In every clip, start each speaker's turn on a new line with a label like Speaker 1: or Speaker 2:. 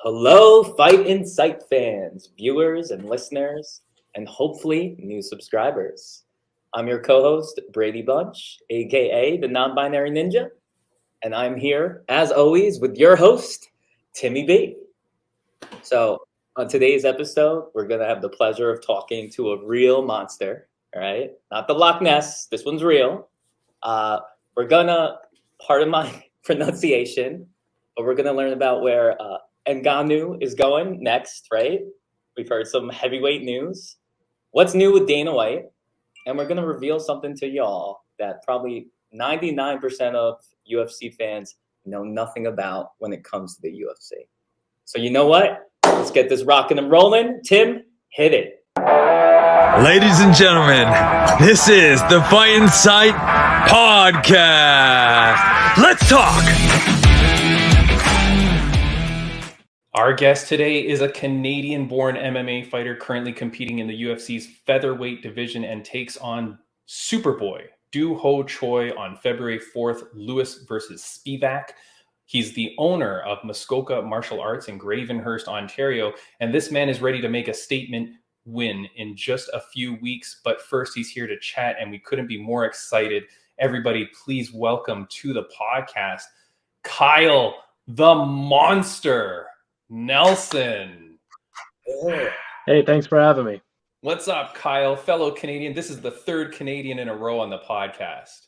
Speaker 1: Hello, Fight Insight fans, viewers and listeners, and hopefully new subscribers. I'm your co-host, Braydbunch, aka the non-binary ninja, and I'm here, as always, with your host, Timmy B. So, on today's episode, we're going to have the pleasure of talking to a real monster, all right? Not the Loch Ness, this one's real. We're going to, pardon my pronunciation, but we're going to learn about where Ngannou is going next, right? We've heard some heavyweight news. What's new with Dana White? And we're going to reveal something to y'all that probably 99% of UFC fans know nothing about when it comes to the UFC. So you know what? Let's get this rocking and rolling. Tim, hit it.
Speaker 2: Ladies and gentlemen, this is the Fight Insight Podcast. Let's talk.
Speaker 3: Our guest today is a Canadian-born MMA fighter currently competing in the UFC's featherweight division and takes on Superboy, Do Ho Choi on February 4th, Lewis versus Spivak. He's the owner of Muskoka Martial Arts in Gravenhurst, Ontario, and this man is ready to make a statement win in just a few weeks. But first, he's here to chat, and we couldn't be more excited. Everybody, please welcome to the podcast, Kyle the Monster Nelson.
Speaker 4: Hey, thanks for having me.
Speaker 3: What's up, Kyle? Fellow Canadian. This is the third Canadian in a row on the podcast.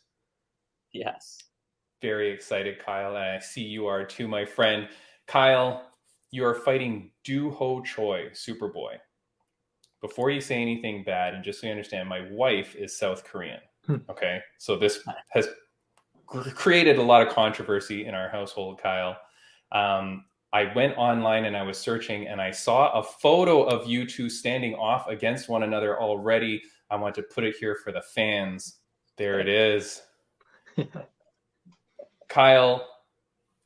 Speaker 1: Yes.
Speaker 3: Very excited, Kyle. And I see you are too, my friend. Kyle, you are fighting Do Ho Choi, Superboy. Before you say anything bad, and just so you understand, my wife is South Korean. Okay. So this has created a lot of controversy in our household, Kyle. I went online and I was searching and I saw a photo of you two standing off against one another already. I want to put it here for the fans. There it is. Kyle,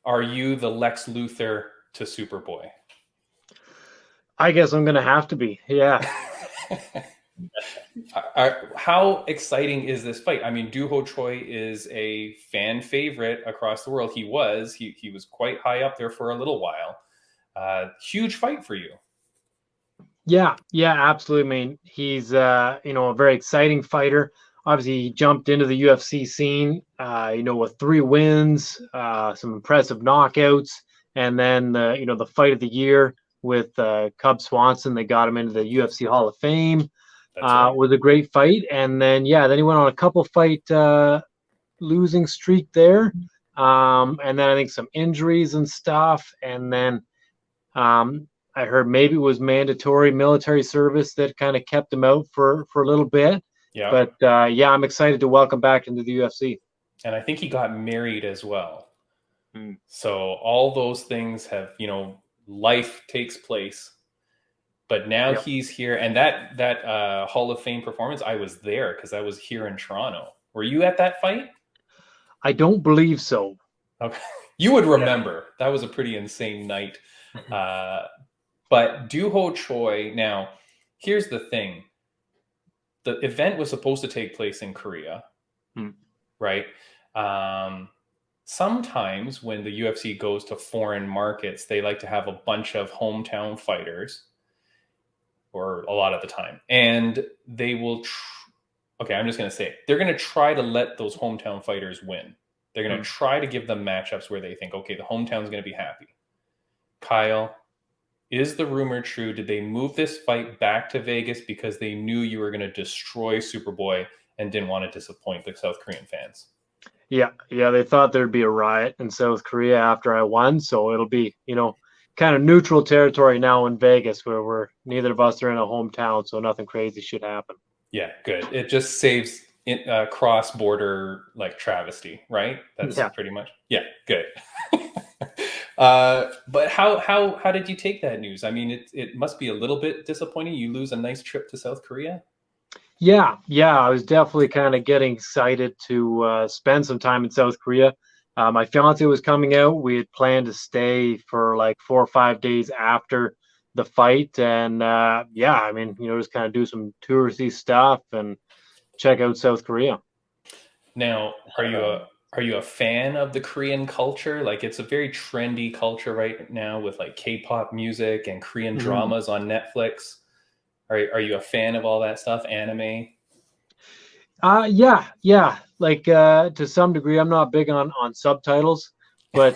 Speaker 3: are you the Lex Luthor to Superboy?
Speaker 4: I guess I'm going to have to be. Yeah.
Speaker 3: How exciting is this fight? I mean, Do Ho Choi is a fan favorite across the world. He was quite high up there for a little while. Huge fight for you.
Speaker 4: Yeah, absolutely. I mean, he's a very exciting fighter. Obviously, he jumped into the UFC scene, with 3 wins, some impressive knockouts, and then the fight of the year with Cub Swanson. They got him into the UFC Hall of Fame. Right. Was a great fight, and then he went on a couple fight losing streak there, and then I think some injuries and stuff, and then I heard maybe it was mandatory military service that kind of kept him out for a little bit. Yeah, but I'm excited to welcome back into the UFC.
Speaker 3: And I think he got married as well. So all those things have, life takes place. But now he's here, and that Hall of Fame performance, I was there because I was here in Toronto. Were you at that fight?
Speaker 4: I don't believe so.
Speaker 3: Okay, you would remember. That was a pretty insane night. But Do Ho Choi. Now, here's the thing: the event was supposed to take place in Korea, right? Sometimes when the UFC goes to foreign markets, they like to have a bunch of hometown fighters. Or a lot of the time. And they will, I'm just going to say it. They're going to try to let those hometown fighters win. They're going to try to give them matchups where they think, okay, the hometown's going to be happy. Kyle, is the rumor true? Did they move this fight back to Vegas because they knew you were going to destroy Superboy and didn't want to disappoint the South Korean fans?
Speaker 4: Yeah. They thought there'd be a riot in South Korea after I won. So it'll be, kind of neutral territory now in Vegas where neither of us are in a hometown, so nothing crazy should happen.
Speaker 3: Yeah, good. It just saves cross-border travesty, right? That's pretty much. Yeah, good. But how did you take that news? I mean, it must be a little bit disappointing. You lose a nice trip to South Korea.
Speaker 4: Yeah. I was definitely kind of getting excited to spend some time in South Korea. My fiancé was coming out. We had planned to stay for 4 or 5 days after the fight. And just kind of do some touristy stuff and check out South Korea.
Speaker 3: Now, are Are you a fan of the Korean culture? Like, it's a very trendy culture right now with like K-pop music and Korean
Speaker 4: Mhm.
Speaker 3: dramas on Netflix. Are you a fan of all that stuff? Anime?
Speaker 4: Yeah. Like to some degree, I'm not big on subtitles, but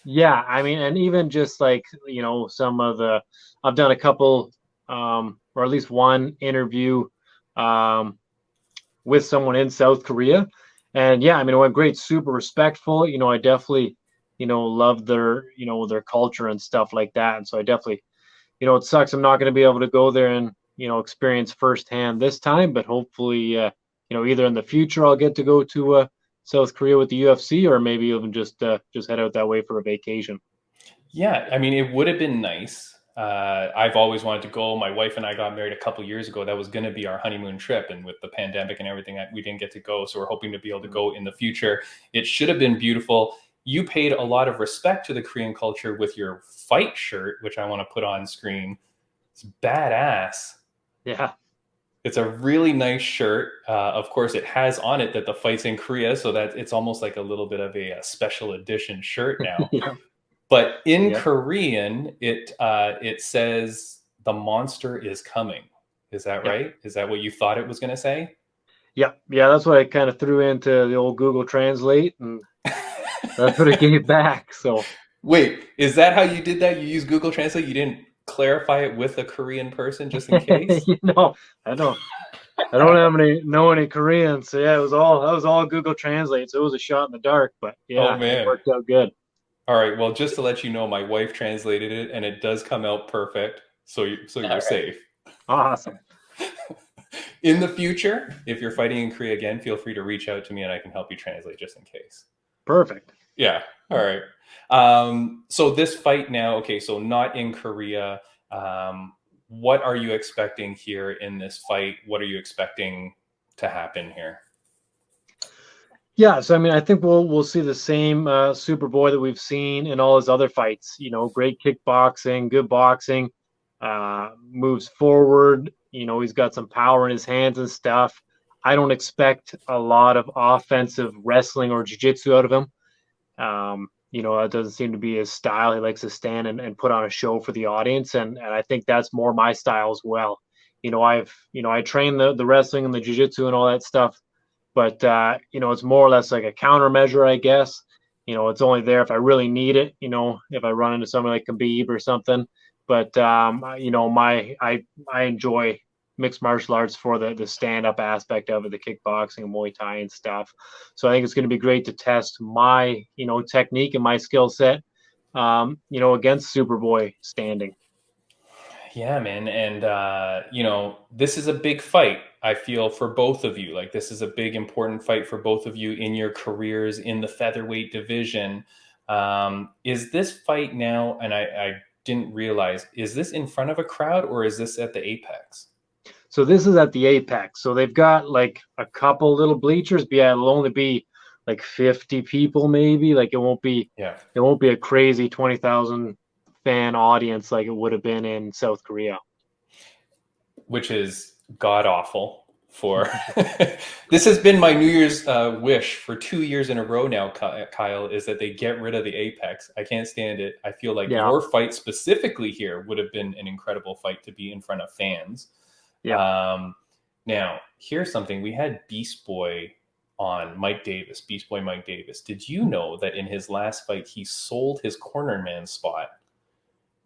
Speaker 4: yeah, I mean, and even just like some of the, I've done a couple, or at least one interview, um, with someone in South Korea, and yeah, I mean, it went great, super respectful. I definitely, love their, their culture and stuff like that, and so I definitely, it sucks I'm not going to be able to go there and experience firsthand this time, but hopefully, either in the future I'll get to go to South Korea with the UFC, or maybe even just head out that way for a vacation.
Speaker 3: Yeah, I mean, it would have been nice. I've always wanted to go. My wife and I got married a couple years ago. That was going to be our honeymoon trip, and with the pandemic and everything, we didn't get to go. So we're hoping to be able to go in the future. It should have been beautiful. You paid a lot of respect to the Korean culture with your fight shirt, which I want to put on screen. It's badass.
Speaker 4: Yeah.
Speaker 3: It's a really nice shirt. Of course, it has on it that the fight's in Korea, so that it's almost like a little bit of a special edition shirt now.
Speaker 4: Yeah.
Speaker 3: But in
Speaker 4: Yeah.
Speaker 3: Korean, it says the monster is coming. Is that
Speaker 4: Yeah.
Speaker 3: right? Is that what you thought it was going to say?
Speaker 4: Yeah. Yeah. That's what I kind of threw into the old Google Translate, and that's what it gave back. So
Speaker 3: Wait, is that how you did that? You used Google Translate? You didn't clarify it with a Korean person just in case?
Speaker 4: I don't have any Korean, so yeah, that was all Google Translate. So it was a shot in the dark, but
Speaker 3: Oh
Speaker 4: yeah, it
Speaker 3: man.
Speaker 4: worked out good.
Speaker 3: All right. Well, just to let you know, my wife translated it, and it does come out perfect. So
Speaker 1: All
Speaker 3: you're
Speaker 1: right.
Speaker 3: safe.
Speaker 4: Awesome.
Speaker 3: In the future, if you're fighting in Korea again, feel free to reach out to me, and I can help you translate just in case.
Speaker 4: Perfect.
Speaker 3: Yeah. All right. So this fight now, okay, so not in Korea. What are you expecting here in this fight? What are you expecting to happen here?
Speaker 4: Yeah, so I mean, I think we'll see the same Superboy that we've seen in all his other fights. Great kickboxing, good boxing, moves forward. He's got some power in his hands and stuff. I don't expect a lot of offensive wrestling or jiu-jitsu out of him. That doesn't seem to be his style. He likes to stand and put on a show for the audience, and I think that's more my style as well. I train the wrestling and the jiu-jitsu and all that stuff, but it's more or less like a countermeasure, I guess. It's only there if I really need it. If I run into somebody like Khabib or something. But I enjoy mixed martial arts for the stand up aspect of it, the kickboxing and Muay Thai and stuff. So I think it's going to be great to test my technique and my skill set, against Superboy standing.
Speaker 3: Yeah, man. And, this is a big fight, I feel, for both of you. Like, this is a big, important fight for both of you in your careers in the featherweight division. Is this fight now, and I didn't realize, is this in front of a crowd or is this at the Apex?
Speaker 4: So this is at the Apex. So they've got like a couple little bleachers, but yeah, it'll only be like 50 people maybe. Like
Speaker 3: Yeah.
Speaker 4: it won't be a crazy 20,000 fan audience like it would have been in South Korea.
Speaker 3: Which is god awful for this has been my New Year's wish for 2 years in a row now, Kyle, is that they get rid of the Apex. I can't stand it. I feel like
Speaker 4: Yeah.
Speaker 3: your fight specifically here would have been an incredible fight to be in front of fans.
Speaker 4: Yeah.
Speaker 3: Now, here's something. We had Beast Boy on, Beast Boy Mike Davis. Did you know that in his last fight, he sold his cornerman spot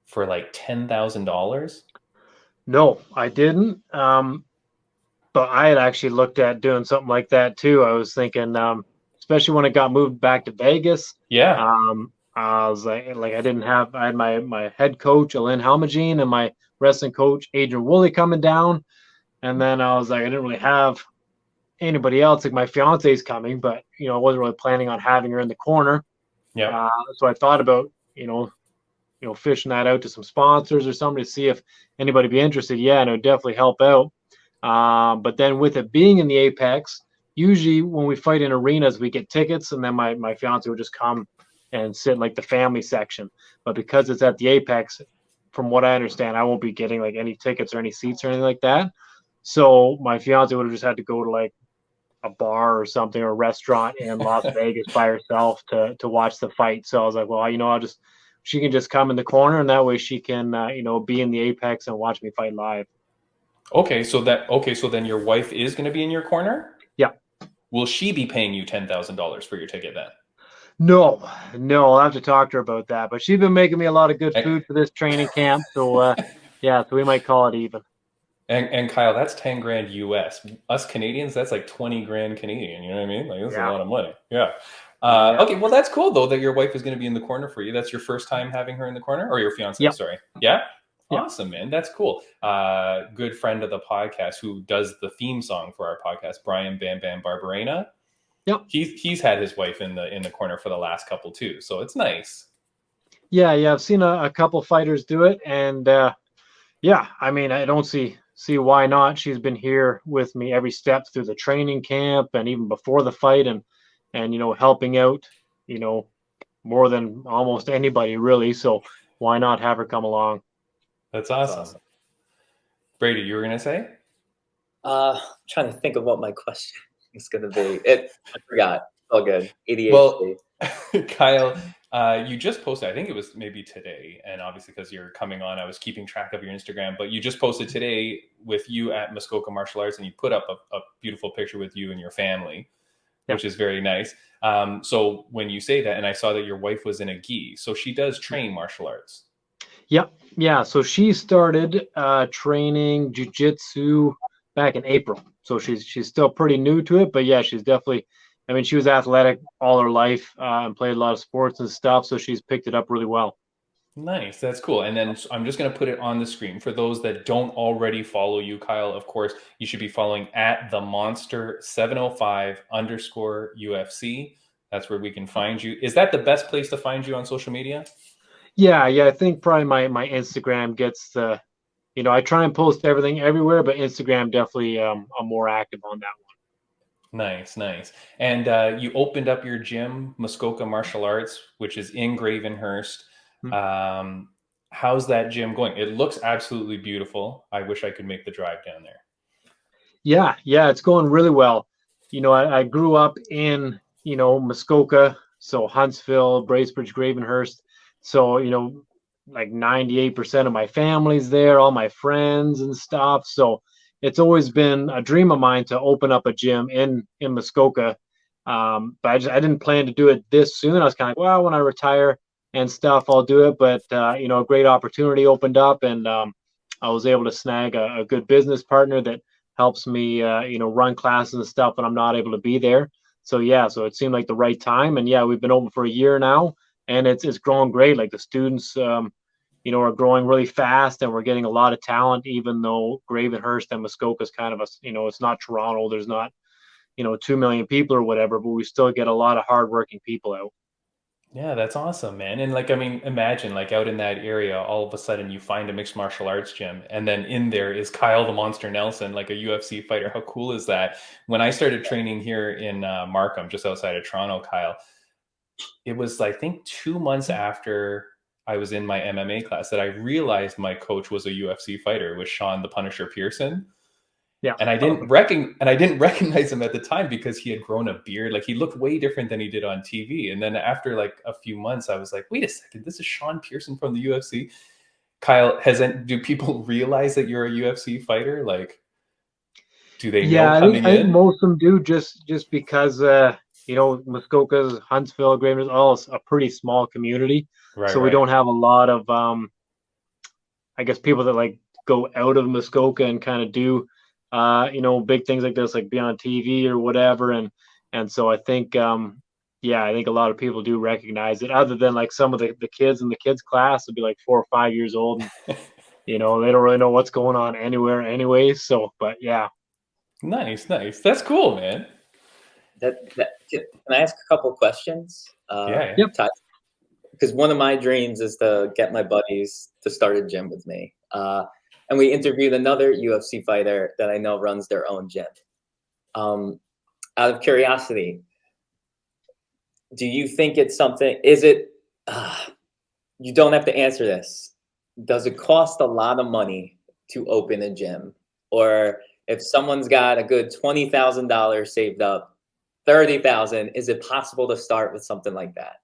Speaker 3: for like $10,000?
Speaker 4: No, I didn't. But I had actually looked at doing something like that too. I was thinking, especially when it got moved back to Vegas.
Speaker 3: Yeah.
Speaker 4: I was like I had my head coach Alain Halmagine and my wrestling coach Adrian Woolley coming down, and then I was like, I didn't really have anybody else. Like my fiance's coming, but I wasn't really planning on having her in the corner.
Speaker 3: Yeah.
Speaker 4: So I thought about fishing that out to some sponsors or somebody to see if anybody be interested. Yeah, and it would definitely help out. But then with it being in the Apex, usually when we fight in arenas, we get tickets, and then my fiance would just come and sit in like the family section. But because it's at the Apex, from what I understand, I won't be getting like any tickets or any seats or anything like that. So my fiance would have just had to go to like a bar or something, or a restaurant in Las Vegas by herself to watch the fight. So I was like, well, she can just come in the corner, and that way she can be in the apex and watch me fight live.
Speaker 3: Okay, so then your wife is going to be in your corner?
Speaker 4: Yeah.
Speaker 3: Will she be paying you $10,000 for your ticket then?
Speaker 4: No, I'll have to talk to her about that. But she's been making me a lot of good food for this training camp. So so we might call it even.
Speaker 3: And Kyle, that's 10 grand US. Us Canadians, that's like 20 grand Canadian. You know what I mean? Like, that's a lot of money. Yeah. Okay, well, that's cool though that your wife is going to be in the corner for you. That's your first time having her in the corner, or your fiance?
Speaker 4: Yep.
Speaker 3: Sorry. Yeah.
Speaker 4: Yep.
Speaker 3: Awesome, man. That's cool. Good friend of the podcast who does the theme song for our podcast, Brian Bam Bam Barberena.
Speaker 4: Yep.
Speaker 3: He's had his wife in the corner for the last couple too, so it's nice.
Speaker 4: Yeah. I've seen a couple fighters do it, and I mean, I don't see why not. She's been here with me every step through the training camp and even before the fight, and helping out, more than almost anybody really. So why not have her come along?
Speaker 3: That's awesome. Brady, you were gonna say?
Speaker 1: I'm trying to think of what my question is gonna be. I forgot. All good. ADHD.
Speaker 3: Well, Kyle, you just posted, I think it was maybe today, and obviously because you're coming on, I was keeping track of your Instagram, but you just posted today with you at Muskoka Martial Arts, and you put up a beautiful picture with you and your family, which is very nice. So when you say that, and I saw that your wife was in a gi, so she does train martial arts.
Speaker 4: Yep. Yeah. So she started training jiu-jitsu back in April. So she's still pretty new to it, but yeah, she's definitely, I mean, she was athletic all her life and played a lot of sports and stuff. So she's picked it up really well.
Speaker 3: Nice. That's cool. And then I'm just going to put it on the screen for those that don't already follow you, Kyle. Of course, you should be following at the monster 705_ UFC. That's where we can find you. Is that the best place to find you on social media? Yeah.
Speaker 4: I think probably my Instagram gets the, I try and post everything everywhere, but Instagram definitely I'm more active on that one.
Speaker 3: Nice. And you opened up your gym, Muskoka Martial Arts, which is in Gravenhurst. How's that gym going? It looks absolutely beautiful. I wish I could make the drive down there.
Speaker 4: Yeah, it's going really well. I grew up in, Muskoka, so Huntsville, Bracebridge, Gravenhurst. So, like 98% of my family's there, all my friends and stuff. So it's always been a dream of mine to open up a gym in Muskoka. But I didn't plan to do it this soon. I was kind of like, well, when I retire and stuff, I'll do it. But, a great opportunity opened up, and I was able to snag a good business partner that helps me, run classes and stuff when I'm not able to be there. So, so it seemed like the right time. And we've been open for a year now, and it's growing great. Like the students, are growing really fast, and we're getting a lot of talent, even though Gravenhurst and Muskoka is kind of it's not Toronto. There's not, 2 million people or whatever, but we still get a lot of hardworking people out.
Speaker 3: Yeah, that's awesome, man. And like, I mean, imagine like out in that area, all of a sudden you find a mixed martial arts gym, and then in there is Kyle the Monster Nelson, like a UFC fighter. How cool is that? When I started training here in Markham, just outside of Toronto, Kyle, it was, I think, 2 months after I was in my MMA class that I realized my coach was a UFC fighter, was Sean the Punisher Pearson.
Speaker 4: Yeah.
Speaker 3: And I didn't recognize him at the time because he had grown a beard. Like, he looked way different than he did on TV. And then after like a few months, I was like, wait a second, this is Sean Pearson from the UFC. Kyle, do people realize that you're a UFC fighter? Like, do they know coming in?
Speaker 4: I think most of them do, just because Muskoka's, Huntsville, Gravenhurst, all a pretty small community. Right, so we don't have a lot of I guess people that like go out of Muskoka and kind of do big things like this, like be on TV or whatever. And so I think, I think a lot of people do recognize it, other than like some of the kids in the kids class would be like 4 or 5 years old. And, they don't really know what's going on anywhere anyway. So, but yeah.
Speaker 3: Nice. That's cool, man.
Speaker 1: Can I ask a couple questions?
Speaker 3: Yeah.
Speaker 1: Because one of my dreams is to get my buddies to start a gym with me. And we interviewed another UFC fighter that I know runs their own gym. Out of curiosity, do you think it's something, you don't have to answer this. Does it cost a lot of money to open a gym? Or if someone's got a good $20,000 saved up, 30,000, is it possible to start with something like that?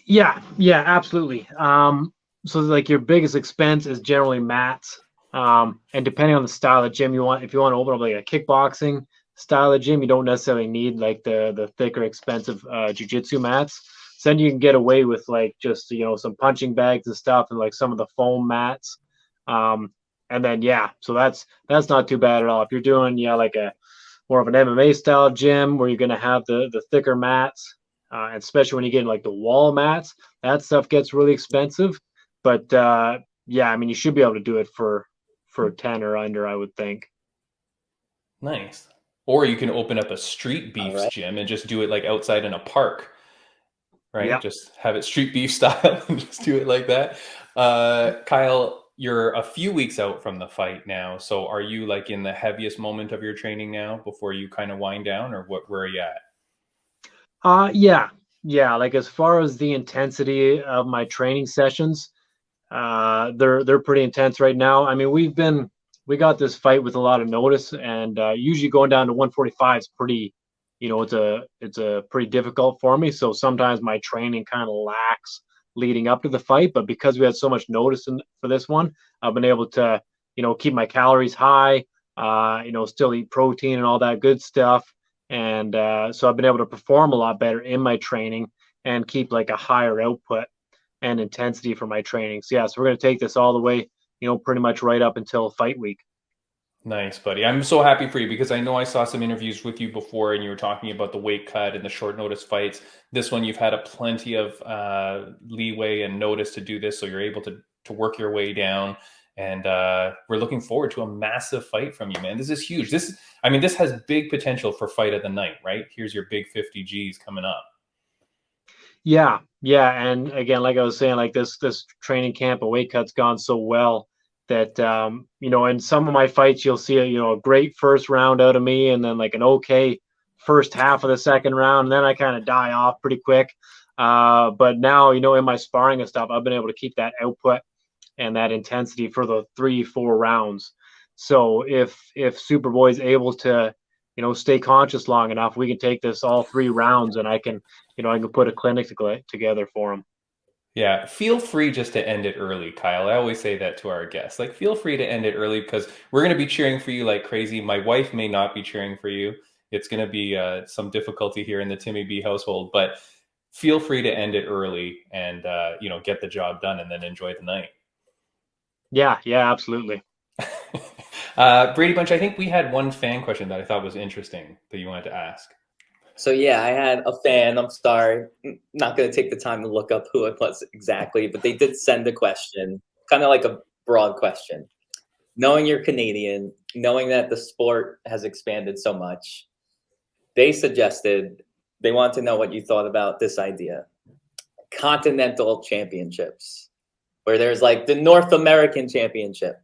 Speaker 4: Yeah, absolutely. So like your biggest expense is generally mats. And depending on the style of gym you want, if you want to open up like a kickboxing style of gym, you don't necessarily need like the thicker, expensive jiu-jitsu mats. So then you can get away with like just some punching bags and stuff, and like some of the foam mats. And then so that's not too bad at all. If you're doing like a more of an MMA style gym where you're going to have the thicker mats, especially when you get in like the wall mats, that stuff gets really expensive. But I mean, you should be able to do it for 10 or under, I would think.
Speaker 3: Nice. Or you can open up a street beefs gym and just do it like outside in a park, right?
Speaker 4: Yep.
Speaker 3: Just have it street beef style and just do it like that. Kyle, you're a few weeks out from the fight now. So are you like in the heaviest moment of your training now before you kind of wind down, or where are you at?
Speaker 4: Like as far as the intensity of my training sessions, they're pretty intense right now. I mean, we got this fight with a lot of notice, and usually going down to 145 is pretty, it's a pretty difficult for me. So sometimes my training kind of lacks leading up to the fight, but because we had so much notice for this one, I've been able to, keep my calories high, still eat protein and all that good stuff. And so I've been able to perform a lot better in my training and keep like a higher output and intensity for my training. So so we're going to take this all the way, pretty much right up until fight week.
Speaker 3: Nice, buddy. I'm so happy for you because I know I saw some interviews with you before and you were talking about the weight cut and the short notice fights. This one, you've had a plenty of leeway and notice to do this. So you're able to work your way down. And we're looking forward to a massive fight from you, man. This is huge. This has big potential for fight of the night, right? Here's your big 50 Gs coming up.
Speaker 4: Yeah. And again, like I was saying, like this training camp and weight cut's gone so well that, in some of my fights, you'll see a great first round out of me and then like an okay first half of the second round. And then I kind of die off pretty quick. But now, in my sparring and stuff, I've been able to keep that output and that intensity for the 3-4 rounds. So if Superboy is able to, stay conscious long enough, we can take this all 3 rounds, and I can put a clinic together for him.
Speaker 3: Yeah, feel free just to end it early, Kyle. I always say that to our guests. Like, feel free to end it early because we're going to be cheering for you like crazy. My wife may not be cheering for you. It's going to be some difficulty here in the Timmy B household, but feel free to end it early and get the job done and then enjoy the night.
Speaker 4: Yeah, absolutely.
Speaker 3: Braydbunch, I think we had one fan question that I thought was interesting that you wanted to ask.
Speaker 1: So I had a fan. I'm sorry, not going to take the time to look up who it was exactly, but they did send a question, kind of like a broad question. Knowing you're Canadian, knowing that the sport has expanded so much, they suggested they want to know what you thought about this idea. Continental championships, where there's like the North American championship,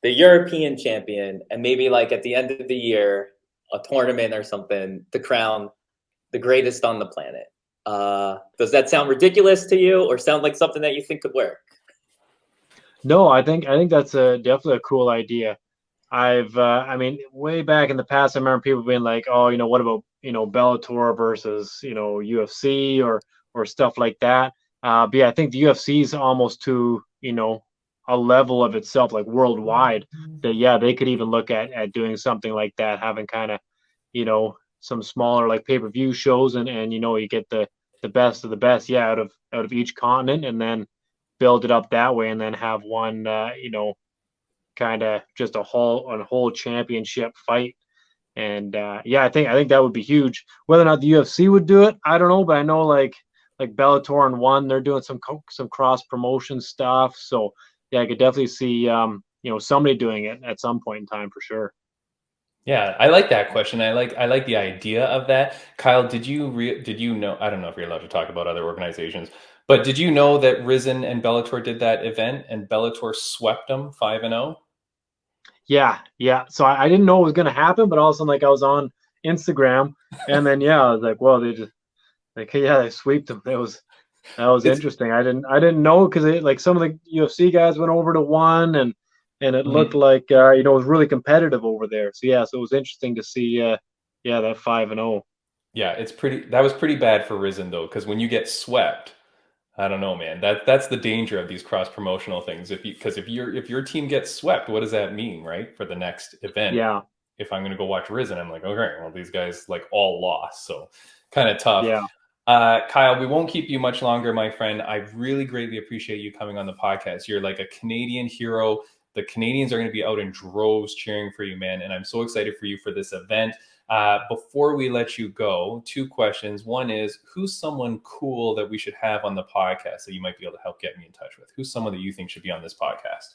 Speaker 1: the European champion, and maybe like at the end of the year, a tournament or something to crown the greatest on the planet. Does that sound ridiculous to you, or sound like something that you think could work?
Speaker 4: No, I think that's definitely a cool idea. Way back in the past, I remember people being like, "Oh, what about Bellator versus UFC or stuff like that." But I think the UFC is almost to a level of itself, like worldwide, that they could even look at doing something like that, having kind of some smaller like pay-per-view shows, and you get the best of the best out of each continent, and then build it up that way, and then have one kind of just a whole championship fight. And I think that would be huge. Whether or not the UFC would do it, I don't know, but I know like Bellator and One, they're doing some cross promotion stuff. So I could definitely see somebody doing it at some point in time for sure.
Speaker 3: Yeah, I like that question. I like the idea of that. Kyle, did you know? I don't know if you're allowed to talk about other organizations, but did you know that Risen and Bellator did that event and Bellator swept them 5-0?
Speaker 4: Yeah. So I didn't know it was going to happen, but all of a sudden, like I was on Instagram, and then I was like, well, they just they swept them. That was interesting. I didn't know because like some of the UFC guys went over to One, and and it
Speaker 3: Mhm.
Speaker 4: looked like it was really competitive over there. So yeah, so it was interesting to see that 5-0.
Speaker 3: Yeah, that was pretty bad for Risen though, because when you get swept, I don't know, man. That's the danger of these cross promotional things. Because if your team gets swept, what does that mean, right? For the next event,
Speaker 4: Yeah,
Speaker 3: if I'm going to go watch Risen, I'm like, okay, well, these guys like all lost, so kind of tough.
Speaker 4: yeah.
Speaker 3: Kyle, we won't keep you much longer, my friend. I really greatly appreciate you coming on the podcast. You're like a Canadian hero. The Canadians are going to be out in droves cheering for you, man. And I'm so excited for you for this event. Before we let you go, two questions. One is, who's someone cool that we should have on the podcast that you might be able to help get me in touch with? Who's someone that you think should be on this podcast?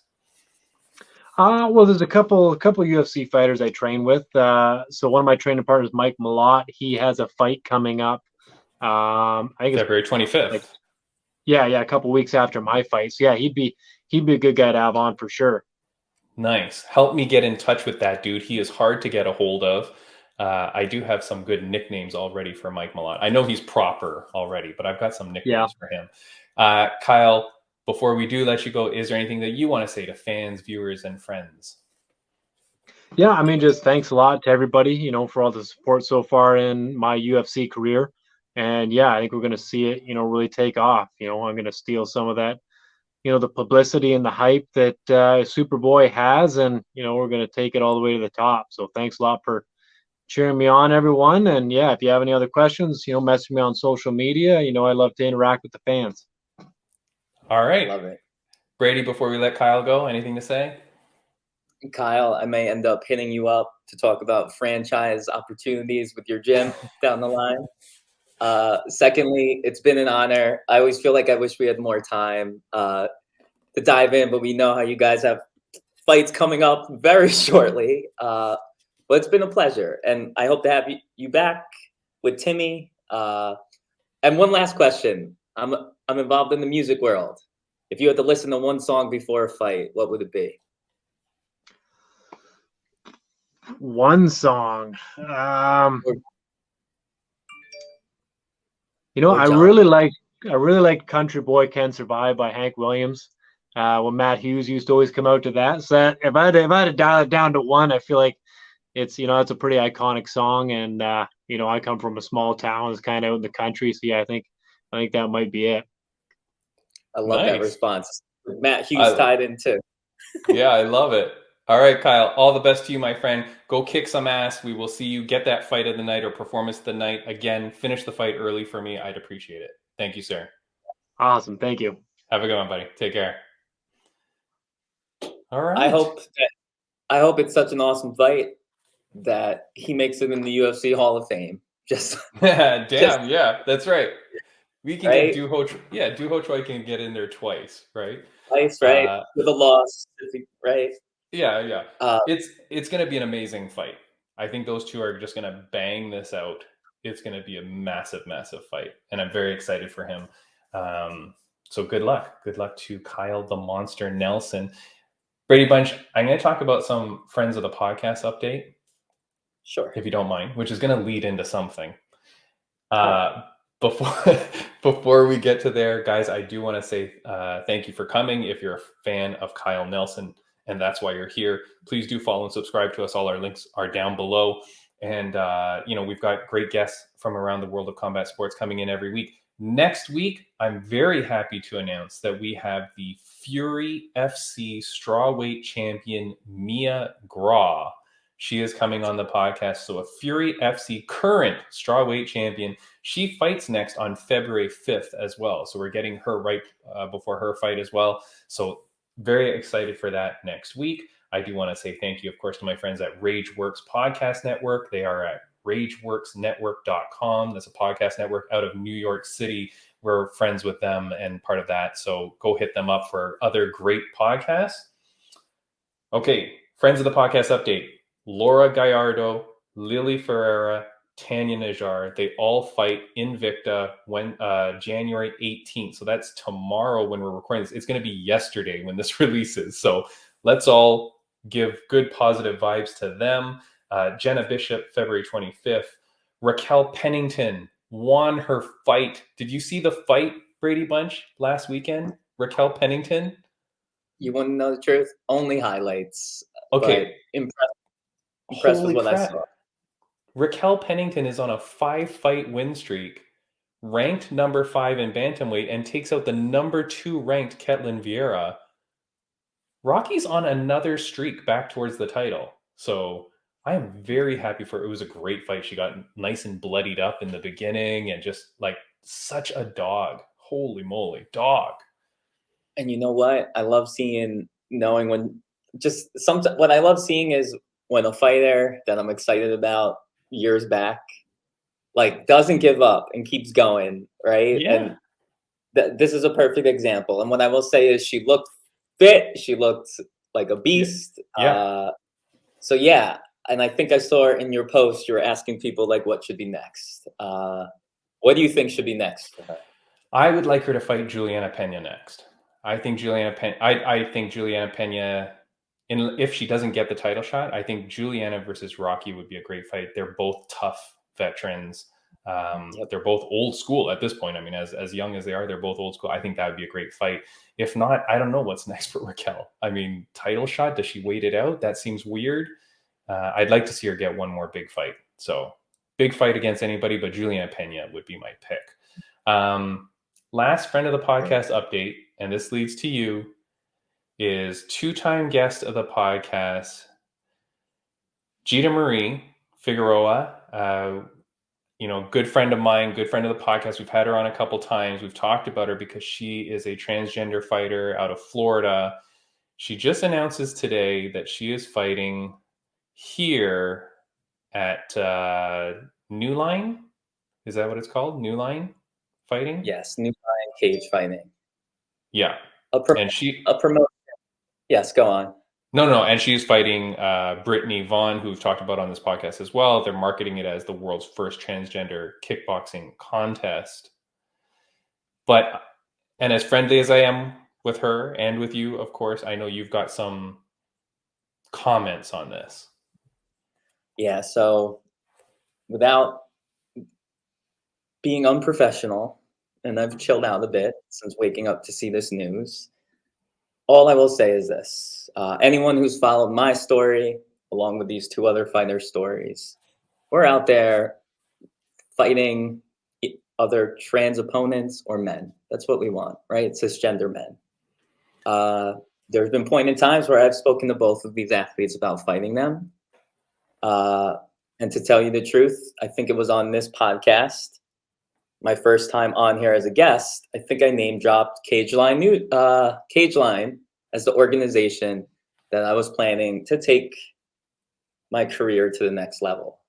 Speaker 4: Well, there's a couple UFC fighters I train with. So one of my training partners, Mike Malott, he has a fight coming up. I think it's
Speaker 3: February 25th.
Speaker 4: like a couple weeks after my fight. So yeah, he'd be a good guy to have on for sure.
Speaker 3: Nice. Help me get in touch with that dude. He is hard to get a hold of. I do have some good nicknames already for Mike Malott. I know he's proper already, but I've got some
Speaker 4: Yeah.
Speaker 3: nicknames for him. Kyle, before we do let you go, is there anything that you want to say to fans, viewers, and friends?
Speaker 4: Yeah, I mean, just thanks a lot to everybody, for all the support so far in my UFC career. And yeah, I think we're going to see it, really take off. I'm going to steal some of that, the publicity and the hype that Superboy has, and we're going to take it all the way to the top. So thanks a lot for cheering me on, everyone. And yeah, if you have any other questions, message me on social media. I love to interact with the fans.
Speaker 3: All right.
Speaker 1: Love it.
Speaker 3: Brady, before we let Kyle go, anything to say?
Speaker 1: Kyle, I may end up hitting you up to talk about franchise opportunities with your gym down the line. Secondly, it's been an honor. I always feel like I wish we had more time to dive in, but we know how you guys have fights coming up very shortly. But it's been a pleasure, and I hope to have you back with Timmy. And one last question. I'm involved in the music world. If you had to listen to one song before a fight, what would it be?
Speaker 4: One song.
Speaker 1: Or
Speaker 4: I
Speaker 1: genre?
Speaker 4: really like Country Boy Can Survive by Hank Williams. When Matt Hughes used to always come out to that. So if I had to dial it down to one, I feel like it's it's a pretty iconic song, and I come from a small town, it's kind of out in the country, so yeah, I think that might be it.
Speaker 1: I love that
Speaker 3: Nice.
Speaker 1: response. Matt Hughes tied in too.
Speaker 3: Yeah, I love it. All right, Kyle, all the best to you, my friend. Go kick some ass. We will see you get that fight of the night or performance of the night. Again, finish the fight early for me. I'd appreciate it. Thank you, sir.
Speaker 4: Awesome, thank you.
Speaker 3: Have a good one, buddy. Take care. All right.
Speaker 1: I hope it's such an awesome fight that he makes it in the UFC Hall of Fame.
Speaker 3: Damn,
Speaker 1: just-
Speaker 3: yeah, that's right. We can
Speaker 1: Right?
Speaker 3: get Doo Ho Choi can get in there twice, right?
Speaker 1: Twice, right? With a loss, right?
Speaker 3: Yeah. It's going to be an amazing fight. I think those two are just going to bang this out. It's going to be a massive, massive fight, and I'm very excited for him. So good luck. Good luck to Kyle the Monster Nelson. Braydbunch, I'm going to talk about some friends of the podcast update.
Speaker 1: Sure.
Speaker 3: If you don't mind, which is going to lead into something. Before we get to there, guys, I do want to say thank you for coming. If you're a fan of Kyle Nelson, and that's why you're here, please do follow and subscribe to us. All our links are down below. And, we've got great guests from around the world of combat sports coming in every week. Next week, I'm very happy to announce that we have the Fury FC strawweight champion, Mia Graw. She is coming on the podcast. So a Fury FC current strawweight champion. She fights next on February 5th as well. So we're getting her right before her fight as well. So very excited for that next week. I do want to say thank you, of course, to my friends at RageWorks Podcast Network. They are at rageworksnetwork.com. That's a podcast network out of New York City. We're friends with them and part of that. So go hit them up for other great podcasts. Okay, friends of the podcast update. Laura Gallardo, Lily Ferreira, Tanya Najar, they all fight Invicta when January 18th. So that's tomorrow when we're recording this. It's going to be yesterday when this releases. So let's all give good positive vibes to them. Jenna Bishop, February 25th. Raquel Pennington won her fight. Did you see the fight, Brady Bunch, last weekend? Raquel Pennington?
Speaker 1: You want to know the truth? Only highlights.
Speaker 3: Okay.
Speaker 1: But impressed with
Speaker 3: Holy
Speaker 1: what I
Speaker 3: crap.
Speaker 1: saw.
Speaker 3: Raquel Pennington is on a 5-fight win streak, ranked number 5 in bantamweight, and takes out the number 2 ranked Ketlin Vieira. Rocky's on another streak back towards the title. So I am very happy for it. It was a great fight. She got nice and bloodied up in the beginning and just like such a dog. Holy moly, dog.
Speaker 1: And you know what? I love knowing when what I love seeing is when a fighter that I'm excited about years back, like, doesn't give up and keeps going, right?
Speaker 3: Yeah.
Speaker 1: And this is a perfect example. And what I will say is she looked fit. She looked like a beast.
Speaker 3: Yeah.
Speaker 1: So yeah, and I think I saw in your post, you were asking people like what should be next. What do you think should be next for her?
Speaker 3: I would like her to fight Juliana Pena next. I think Juliana Pena, if she doesn't get the title shot, I think Juliana versus Rocky would be a great fight. They're both tough veterans. They're both old school at this point. I mean, as young as they are, they're both old school. I think that would be a great fight. If not, I don't know what's next for Raquel. I mean, title shot, does she wait it out? That seems weird. I'd like to see her get one more big fight. So big fight against anybody, but Juliana Pena would be my pick. Last friend of the podcast update, and this leads to you, is 2-time guest of the podcast, Gita Marie Figueroa. Good friend of mine, good friend of the podcast. We've had her on a couple times. We've talked about her because she is a transgender fighter out of Florida. She just announces today that she is fighting here at New Line. Is that what it's called? New Line Fighting?
Speaker 1: Yes, New Line Cage Fighting.
Speaker 3: Yeah.
Speaker 1: A promotion. Yes, go on.
Speaker 3: No, and she's fighting Brittany Vaughn, who we've talked about on this podcast as well. They're marketing it as the world's first transgender kickboxing contest. And as friendly as I am with her and with you, of course, I know you've got some comments on this.
Speaker 1: Yeah, so without being unprofessional, and I've chilled out a bit since waking up to see this news, all I will say is this. Anyone who's followed my story, along with these 2 other fighters' stories, we're out there fighting other trans opponents or men. That's what we want, right? Cisgender men. There's been point in times where I've spoken to both of these athletes about fighting them. And to tell you the truth, I think it was on this podcast, my first time on here as a guest, I think I name dropped Cage Line as the organization that I was planning to take my career to the next level.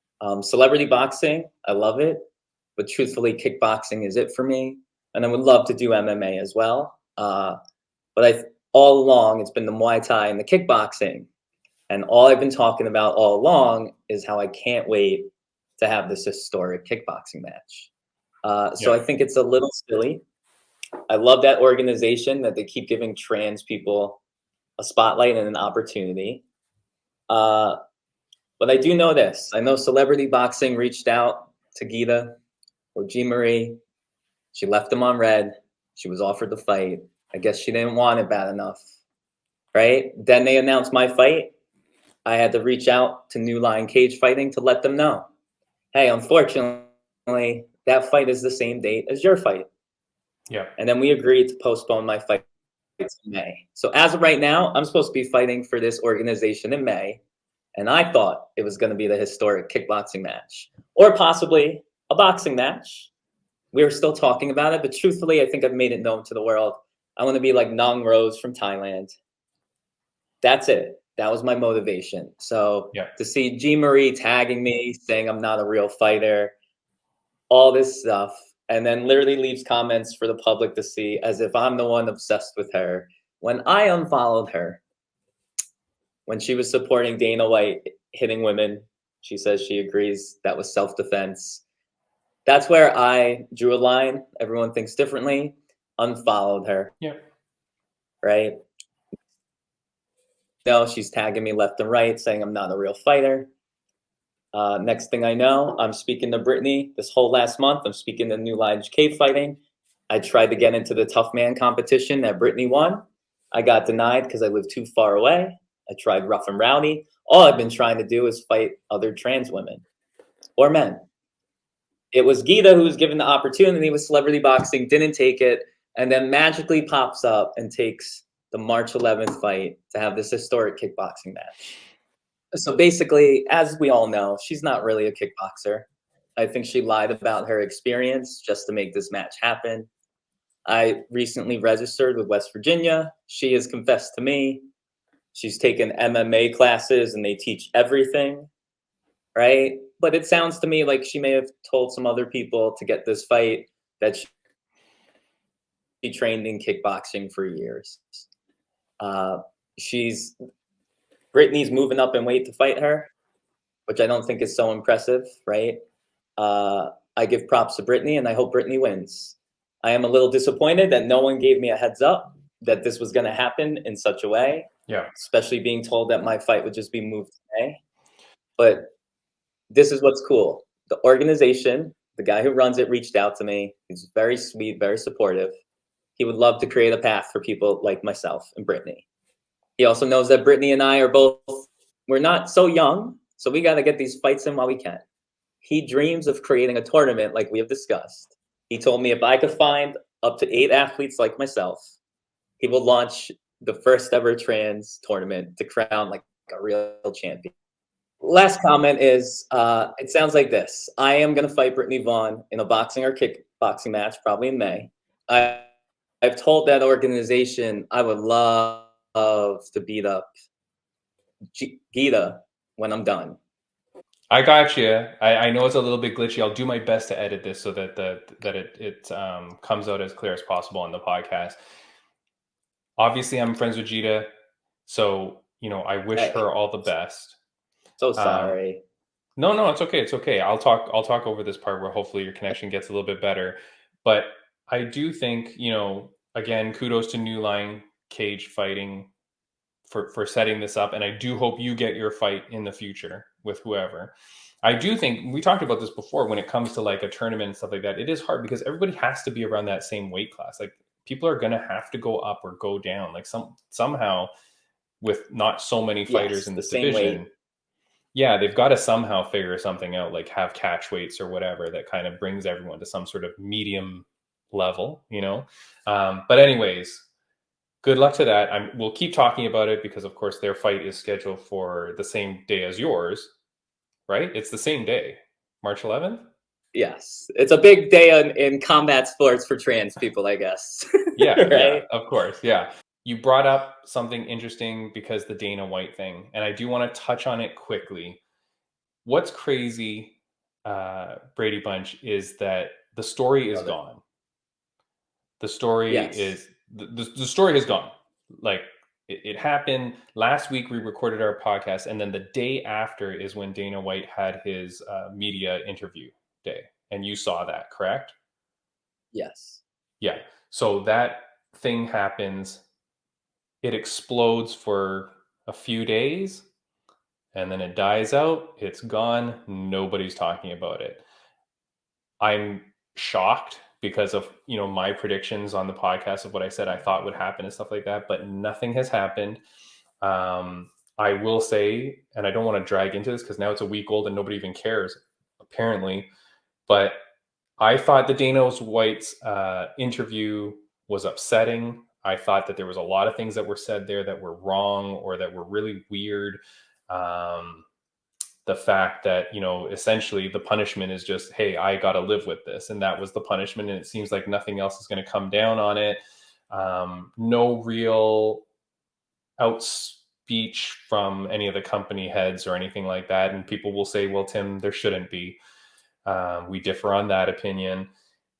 Speaker 1: Celebrity boxing, I love it, but truthfully, kickboxing is it for me. And I would love to do MMA as well. But all along, it's been the Muay Thai and the kickboxing. And all I've been talking about all along is how I can't wait to have this historic kickboxing match. So I think it's a little silly. I love that organization that they keep giving trans people a spotlight and an opportunity. But I do know this. I know Celebrity Boxing reached out to Gita or G. Marie. She left them on red. She was offered the fight. I guess she didn't want it bad enough, right? Then they announced my fight. I had to reach out to New Line Cage Fighting to let them know, hey, unfortunately, that fight is the same date as your fight.
Speaker 3: Yeah.
Speaker 1: And then we agreed to postpone my fight to May. So as of right now, I'm supposed to be fighting for this organization in May. And I thought it was going to be the historic kickboxing match or possibly a boxing match. We were still talking about it, but truthfully, I think I've made it known to the world. I want to be like Nong Rose from Thailand. That's it. That was my motivation. So to see G. Marie tagging me, saying I'm not a real fighter, all this stuff, and then literally leaves comments for the public to see as if I'm the one obsessed with her. When I unfollowed her, when she was supporting Dana White hitting women, she says she agrees that was self-defense. That's where I drew a line. Everyone thinks differently. Unfollowed her.
Speaker 3: Yeah.
Speaker 1: Right? No, she's tagging me left and right, saying I'm not a real fighter. Next thing I know, I'm speaking to Brittany this whole last month. I'm speaking to New Line Cage Fighting. I tried to get into the tough man competition that Brittany won. And then 2 days later, I'm speaking to New Line Cage Fighting. And then 2 days later, I'm speaking to New Line Cage Fighting. I got denied because I live too far away. I tried rough and rowdy. All I've been trying to do is fight other trans women or men. It was Gita who was given the opportunity with celebrity boxing, didn't take it, and then magically pops up and takes the March 11th fight to have this historic kickboxing match. So basically, as we all know, she's not really a kickboxer. I think she lied about her experience just to make this match happen. I recently registered with West Virginia. She has confessed to me. She's taken MMA classes and they teach everything, right? But it sounds to me like she may have told some other people to get this fight that she trained in kickboxing for years. Brittany's moving up in weight to fight her, which I don't think is so impressive, right? I give props to Brittany and I hope Brittany wins. I am a little disappointed that no one gave me a heads up that this was going to happen in such a way.
Speaker 3: Yeah.
Speaker 1: Especially being told that my fight would just be moved today. But this is what's cool. The organization, the guy who runs it, reached out to me. He's very sweet, very supportive. He would love to create a path for people like myself and Brittany. He also knows that Brittany and I we're not so young, so we got to get these fights in while we can. He dreams of creating a tournament like we have discussed. He told me if I could find up to 8 athletes like myself, he will launch the first ever trans tournament to crown like a real champion. Last comment is, it sounds like this. I am going to fight Brittany Vaughn in a boxing or kickboxing match, probably in May. I've told that organization I would love to beat up Gita when I'm done.
Speaker 3: I got you. I know it's a little bit glitchy. I'll do my best to edit this so that it comes out as clear as possible on the podcast. Obviously, I'm friends with Gita, so I wish her all the best.
Speaker 1: So sorry.
Speaker 3: No, it's okay. It's okay. I'll talk over this part where hopefully your connection gets a little bit better. But I do think, again, kudos to New Line Cage Fighting for setting this up. And I do hope you get your fight in the future with whoever. I do think we talked about this before when it comes to like a tournament and stuff like that. It is hard because everybody has to be around that same weight class. Like people are going to have to go up or go down like somehow with not so many fighters in this division. Weight. Yeah, they've got to somehow figure something out, like have catch weights or whatever that kind of brings everyone to some sort of medium level, But anyways, good luck to that. We'll keep talking about it because, of course, their fight is scheduled for the same day as yours, right? It's the same day, March 11th?
Speaker 1: Yes. It's a big day in combat sports for trans people, I guess.
Speaker 3: Yeah,
Speaker 1: right?
Speaker 3: Yeah, of course, yeah. You brought up something interesting because the Dana White thing, and I do want to touch on it quickly. What's crazy, Braydbunch, is that the story is gone. The story is the story has gone. Like it happened last week. We recorded our podcast, and then the day after is when Dana White had his media interview day, and you saw that, correct?
Speaker 1: Yes.
Speaker 3: Yeah. So that thing happens. It explodes for a few days, and then it dies out. It's gone. Nobody's talking about it. I'm shocked because of my predictions on the podcast of what I said I thought would happen and stuff like that, but nothing has happened. I will say, and I don't want to drag into this because now it's a week old and nobody even cares apparently, but I thought the Dana White's interview was upsetting. I thought that there was a lot of things that were said there that were wrong or that were really weird. The fact that, essentially the punishment is just, hey, I got to live with this. And that was the punishment. And it seems like nothing else is going to come down on it. No real outspeech from any of the company heads or anything like that. And people will say, well, Tim, there shouldn't be. We differ on that opinion.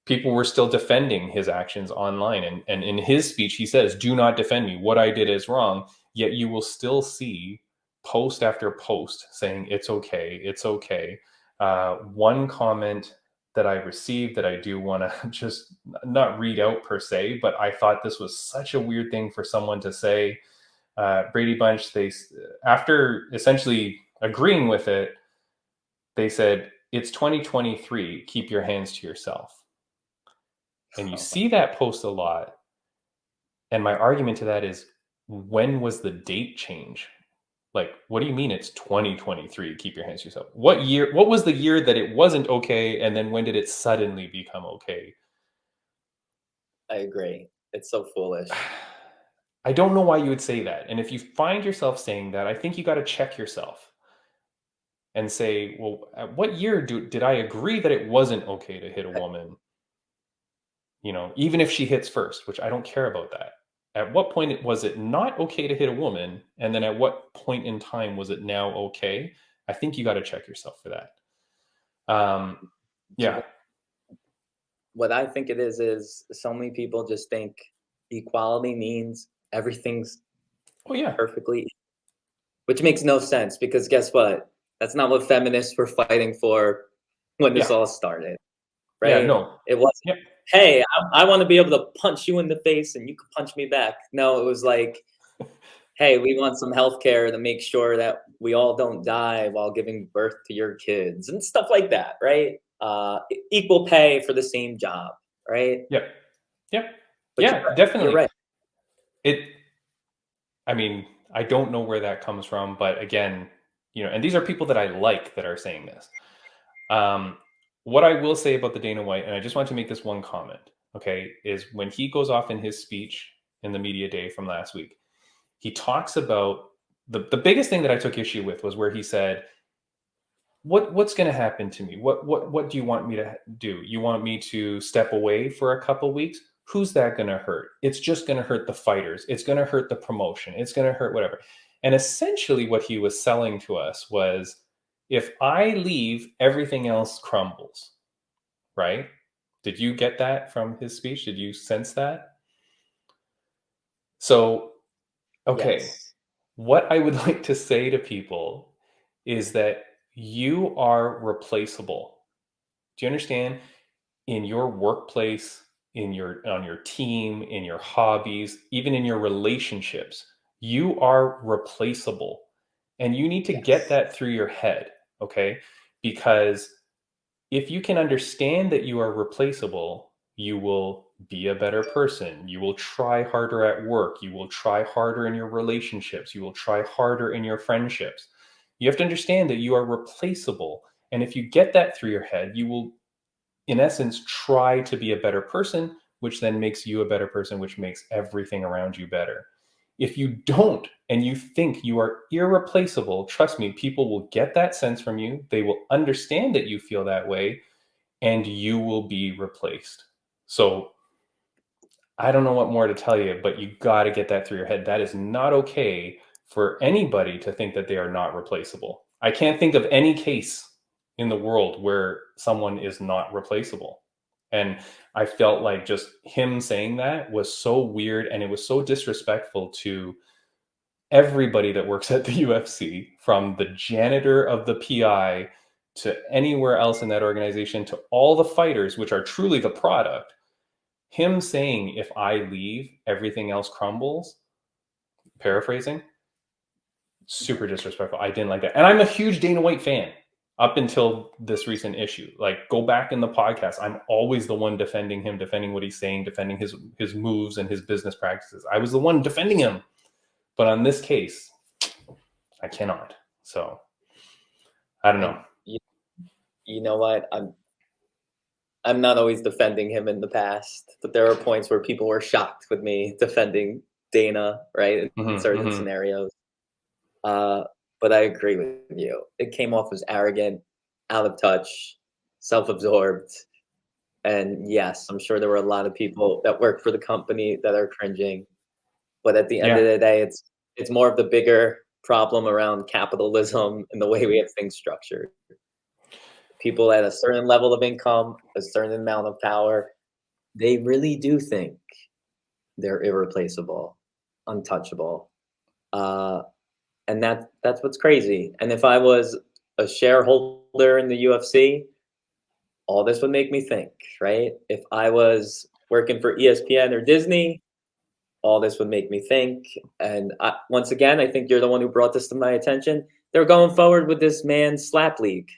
Speaker 3: People were still defending his actions online. And in his speech, he says, do not defend me. What I did is wrong. Yet you will still see post after post saying it's okay. It's okay. One comment that I received that I do want to just not read out per se, but I thought this was such a weird thing for someone to say. Braydbunch, they, after essentially agreeing with it, they said, it's 2023, keep your hands to yourself. And you see that post a lot. And my argument to that is, when was the date change? Like, what do you mean it's 2023? Keep your hands to yourself. What was the year that it wasn't okay? And then when did it suddenly become okay?
Speaker 1: I agree. It's so foolish.
Speaker 3: I don't know why you would say that. And if you find yourself saying that, I think you got to check yourself and say, well, at what year did I agree that it wasn't okay to hit a woman? You know, even if she hits first, which I don't care about that. At what point was it not okay to hit a woman? And then at what point in time was it now okay? I think you got to check yourself for that. Yeah.
Speaker 1: What I think it is so many people just think equality means everything's perfectly, which makes no sense, because guess what? That's not what feminists were fighting for when this all started, right?
Speaker 3: Yeah, no.
Speaker 1: It wasn't, hey, I want to be able to punch you in the face and you can punch me back. No, it was like, hey, we want some healthcare to make sure that we all don't die while giving birth to your kids and stuff like that, right? Equal pay for the same job, right?
Speaker 3: Yep.
Speaker 1: But
Speaker 3: Yeah,
Speaker 1: you're
Speaker 3: definitely.
Speaker 1: You're right.
Speaker 3: I mean, I don't know where that comes from, but again, you know, and these are people that I like that are saying this. What I will say about the Dana White, and I just want to make this one comment, okay, is when he goes off in his speech in the media day from last week, he talks about the biggest thing that I took issue with was where he said, what's going to happen to me? What do you want me to do? You want me to step away for a couple weeks? Who's that going to hurt? It's just going to hurt the fighters. It's going to hurt the promotion. It's going to hurt whatever. And essentially what he was selling to us was, if I leave, everything else crumbles, right? Did you get that from his speech? Did you sense that? So, okay, yes. What I would like to say to people is that you are replaceable. Do you understand? In your workplace, on your team, in your hobbies, even in your relationships, you are replaceable. And you need to get that through your head, okay? Because if you can understand that you are replaceable, you will be a better person. You will try harder at work. You will try harder in your relationships. You will try harder in your friendships. You have to understand that you are replaceable. And if you get that through your head, you will, in essence, try to be a better person, which then makes you a better person, which makes everything around you better. If you don't, and you think you are irreplaceable, trust me, people will get that sense from you. They will understand that you feel that way, and you will be replaced. So I don't know what more to tell you, but you got to get that through your head. That is not okay for anybody to think that they are not replaceable. I can't think of any case in the world where someone is not replaceable. And I felt like just him saying that was so weird, and it was so disrespectful to everybody that works at the UFC, from the janitor of the PI to anywhere else in that organization, to all the fighters, which are truly the product. Him saying, if I leave, everything else crumbles, paraphrasing, super disrespectful. I didn't like that. And I'm a huge Dana White fan up until this recent issue. Like, go back in the podcast. I'm always the one defending him, defending what he's saying, defending his moves and his business practices. I was the one defending him. But on this case, I cannot. So I don't know.
Speaker 1: You know what? I'm not always defending him in the past, but there are points where people were shocked with me defending Dana, right? In certain scenarios. But I agree with you. It came off as arrogant, out of touch, self-absorbed. And yes, I'm sure there were a lot of people that work for the company that are cringing. But at the end of the day, it's more of the bigger problem around capitalism and the way we have things structured. People at a certain level of income, a certain amount of power, they really do think they're irreplaceable, untouchable. And that's what's crazy. And if I was a shareholder in the UFC, all this would make me think, right? If I was working for ESPN or Disney, all this would make me think. And once again, I think you're the one who brought this to my attention. They're going forward with this man's slap league.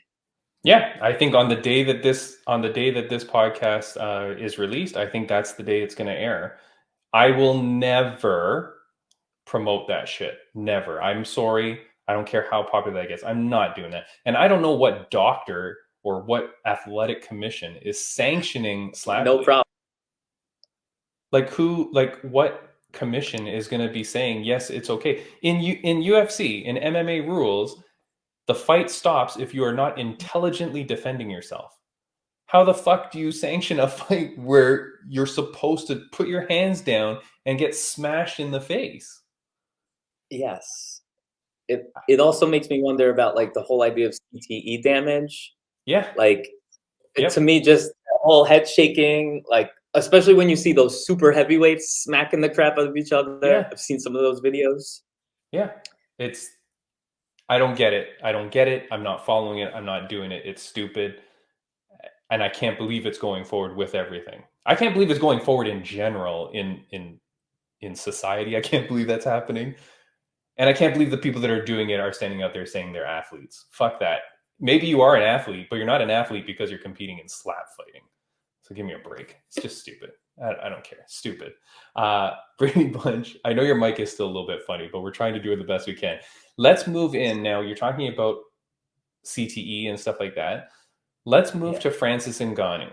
Speaker 3: Yeah, I think on the day that this podcast is released, I think that's the day it's going to air. I will never promote that shit. Never. I'm sorry. I don't care how popular that gets. I'm not doing that. And I don't know what doctor or what athletic commission is sanctioning slap
Speaker 1: No
Speaker 3: bleeding.
Speaker 1: problem.
Speaker 3: Like what commission is going to be saying, yes, it's okay? In UFC, in MMA rules, the fight stops if you are not intelligently defending yourself. How the fuck do you sanction a fight where you're supposed to put your hands down and get smashed in the face?
Speaker 1: Yes. It also makes me wonder about like the whole idea of CTE damage.
Speaker 3: Yeah.
Speaker 1: Like
Speaker 3: Yep.
Speaker 1: to me, just the whole head shaking, like especially when you see those super heavyweights smacking the crap out of each other.
Speaker 3: Yeah.
Speaker 1: I've seen some of those videos.
Speaker 3: Yeah. I don't get it. I don't get it. I'm not following it. I'm not doing it. It's stupid. And I can't believe it's going forward with everything. I can't believe it's going forward in general in society. I can't believe that's happening. And I can't believe the people that are doing it are standing out there saying they're athletes. Fuck that. Maybe you are an athlete, but you're not an athlete because you're competing in slap fighting. So give me a break. It's just stupid. I don't care. Stupid. Braydbunch, I know your mic is still a little bit funny, but we're trying to do it the best we can. Let's move in now. You're talking about CTE and stuff like that. Let's move to Francis Ngannou.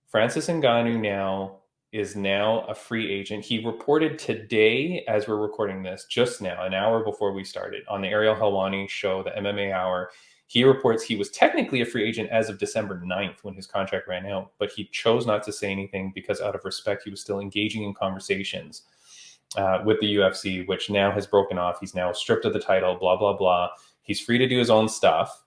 Speaker 3: Francis Ngannou now is a free agent. He reported today, as we're recording this, just now, an hour before we started, on the Ariel Helwani show, the MMA Hour. He reports he was technically a free agent as of December 9th when his contract ran out, but he chose not to say anything because out of respect, he was still engaging in conversations with the UFC, which now has broken off. He's now stripped of the title, blah, blah, blah. He's free to do his own stuff.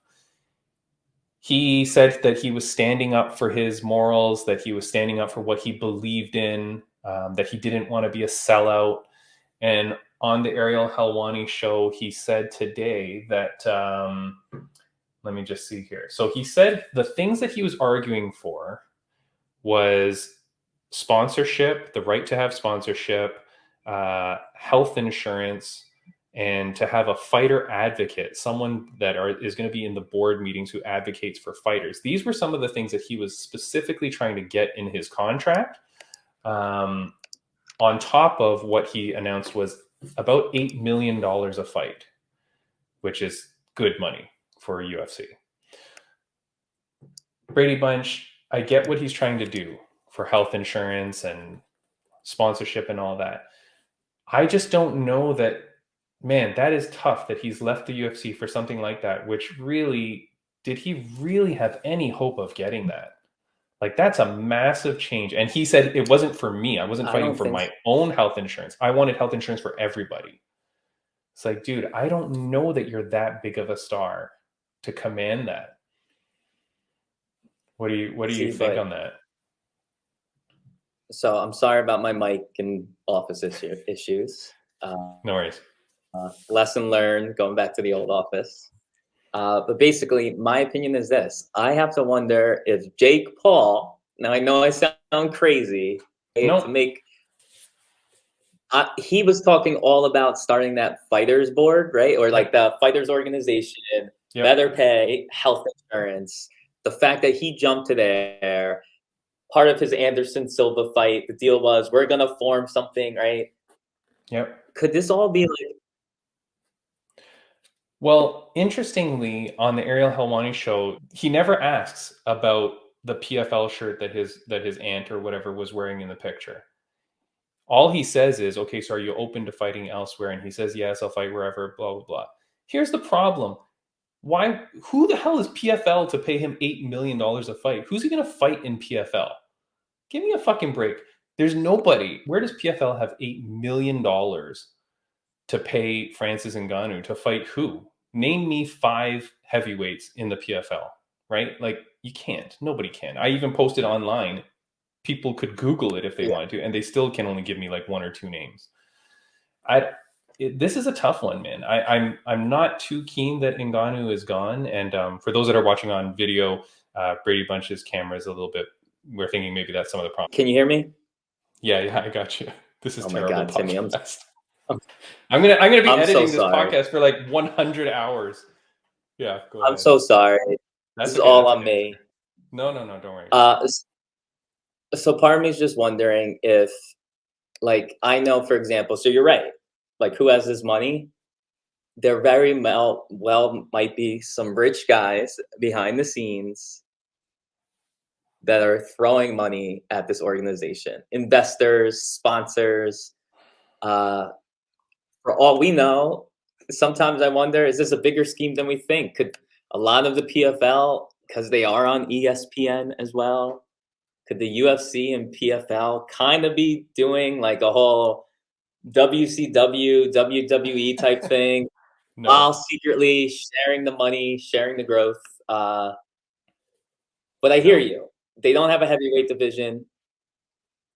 Speaker 3: He said that he was standing up for his morals, that he was standing up for what he believed in, that he didn't want to be a sellout. And on the Ariel Helwani show, he said today that, let me just see here. So he said the things that he was arguing for was sponsorship, the right to have sponsorship, health insurance, and to have a fighter advocate, someone that is going to be in the board meetings who advocates for fighters. These were some of the things that he was specifically trying to get in his contract. On top of what he announced was about $8 million a fight, which is good money for a UFC. Braydbunch, I get what he's trying to do for health insurance and sponsorship and all that. I just don't know that. Man, that is tough that he's left the UFC for something like that, which really, did he really have any hope of getting that? Like, that's a massive change. And he said it wasn't for me. I wasn't fighting for my own health insurance. I wanted health insurance for everybody. It's like, dude, I don't know that you're that big of a star to command that. What do you think on that?
Speaker 1: So I'm sorry about my mic and office issues.
Speaker 3: No worries.
Speaker 1: Lesson learned, going back to the old office. But basically, my opinion is this. I have to wonder if Jake Paul, now I know I sound crazy,
Speaker 3: Nope.
Speaker 1: to make, he was talking all about starting that fighters board, right? Or like the fighters organization, better pay, health insurance. The fact that he jumped to there, part of his Anderson Silva fight, the deal was, we're going to form something, right?
Speaker 3: Yep.
Speaker 1: Could this all be like,
Speaker 3: well, interestingly, on the Ariel Helwani show, he never asks about the PFL shirt that his aunt or whatever was wearing in the picture. All he says is, okay, so are you open to fighting elsewhere? And he says, yes, I'll fight wherever, blah, blah, blah. Here's the problem. Who the hell is PFL to pay him $8 million a fight? Who's he going to fight in PFL? Give me a fucking break. There's nobody. Where does PFL have $8 million to pay Francis Ngannou to fight who? Name me 5 heavyweights in the PFL, right? Like, you can't. Nobody can. I even posted online. People could Google it if they wanted to, and they still can only give me like 1 or 2 names. This is a tough one, man. I'm not too keen that Ngannou is gone. And for those that are watching on video, Bradybunch's camera is a little bit. We're thinking maybe that's some of the problem.
Speaker 1: Can you hear me?
Speaker 3: Yeah, I got you. This is terrible.
Speaker 1: My God, Timmy,
Speaker 3: I'm gonna be editing this podcast for like 100 hours. Yeah, go ahead.
Speaker 1: I'm so sorry. This is all on me.
Speaker 3: No, don't worry.
Speaker 1: So part of me is just wondering if, like, I know, for example, so you're right. like who has this money, there very well might be some rich guys behind the scenes that are throwing money at this organization. Investors, sponsors. For all we know, sometimes I wonder, is this a bigger scheme than we think? Could a lot of the PFL, because they are on ESPN as well, could the UFC and PFL kind of be doing like a whole WCW, WWE type thing, while secretly sharing the money, sharing the growth? But I hear you. They don't have a heavyweight division.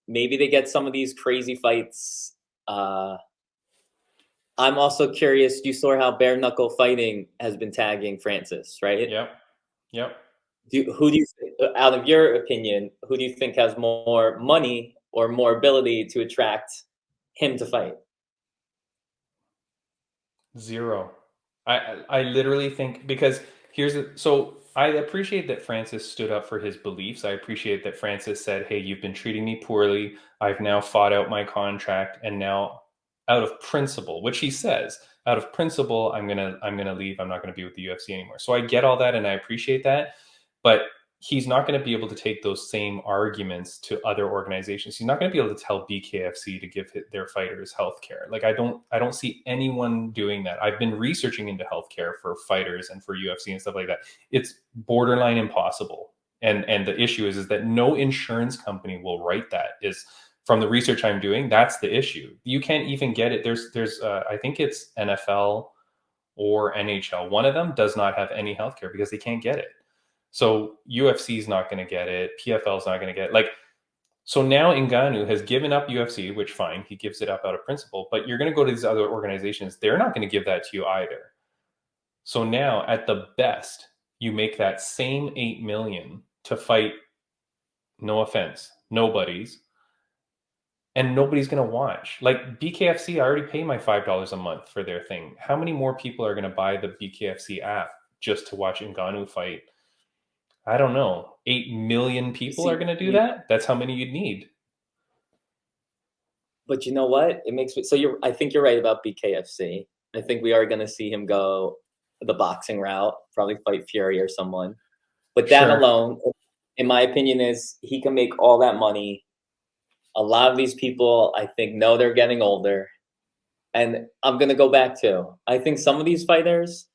Speaker 1: Maybe they get some of these crazy fights. I'm also curious. You saw how bare knuckle fighting has been tagging Francis, right?
Speaker 3: Yep.
Speaker 1: Who do you think, out of your opinion, who do you think has more money or more ability to attract him to fight?
Speaker 3: Zero. I literally think, because so I appreciate that Francis stood up for his beliefs. I appreciate that Francis said, hey, you've been treating me poorly. I've now fought out my contract, and now out of principle, which he says, out of principle, I'm gonna leave. I'm not gonna be with the UFC anymore. So I get all that and I appreciate that, but he's not going to be able to take those same arguments to other organizations. He's not going to be able to tell BKFC to give their fighters healthcare. Like I don't see anyone doing that. I've been researching into healthcare for fighters and for UFC and stuff like that. It's borderline impossible. And the issue is that no insurance company will write that. Is from the research I'm doing, that's the issue. You can't even get it. There's I think it's NFL or NHL. One of them does not have any healthcare because they can't get it. So UFC is not going to get it. PFL is not going to get it. Like, so now Ngannou has given up UFC, which fine, he gives it up out of principle, but you're going to go to these other organizations. They're not going to give that to you either. So now at the best, you make that same 8 million to fight, no offense, nobodies, and nobody's going to watch. Like BKFC, I already pay my $5 a month for their thing. How many more people are going to buy the BKFC app just to watch Ngannou fight? I don't know. 8 million people are going to do that? That's how many you'd need.
Speaker 1: But you know what? It makes me so. I think you're right about BKFC. I think we are going to see him go the boxing route, probably fight Fury or someone. But that alone, in my opinion, is he can make all that money. A lot of these people, I think, know they're getting older. And I'm going to go back to, I think some of these fighters,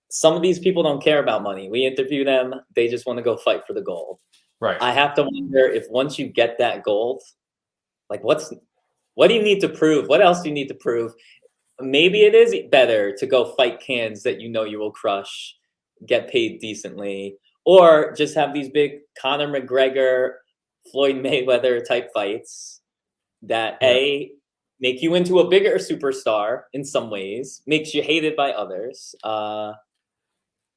Speaker 1: some of these people don't care about money. We interview them. They just want to go fight for the gold.
Speaker 3: Right.
Speaker 1: I have to wonder if once you get that gold, like what do you need to prove? What else do you need to prove? Maybe it is better to go fight cans that you know you will crush, get paid decently, or just have these big Conor McGregor, Floyd Mayweather type fights that make you into a bigger superstar in some ways, makes you hated by others.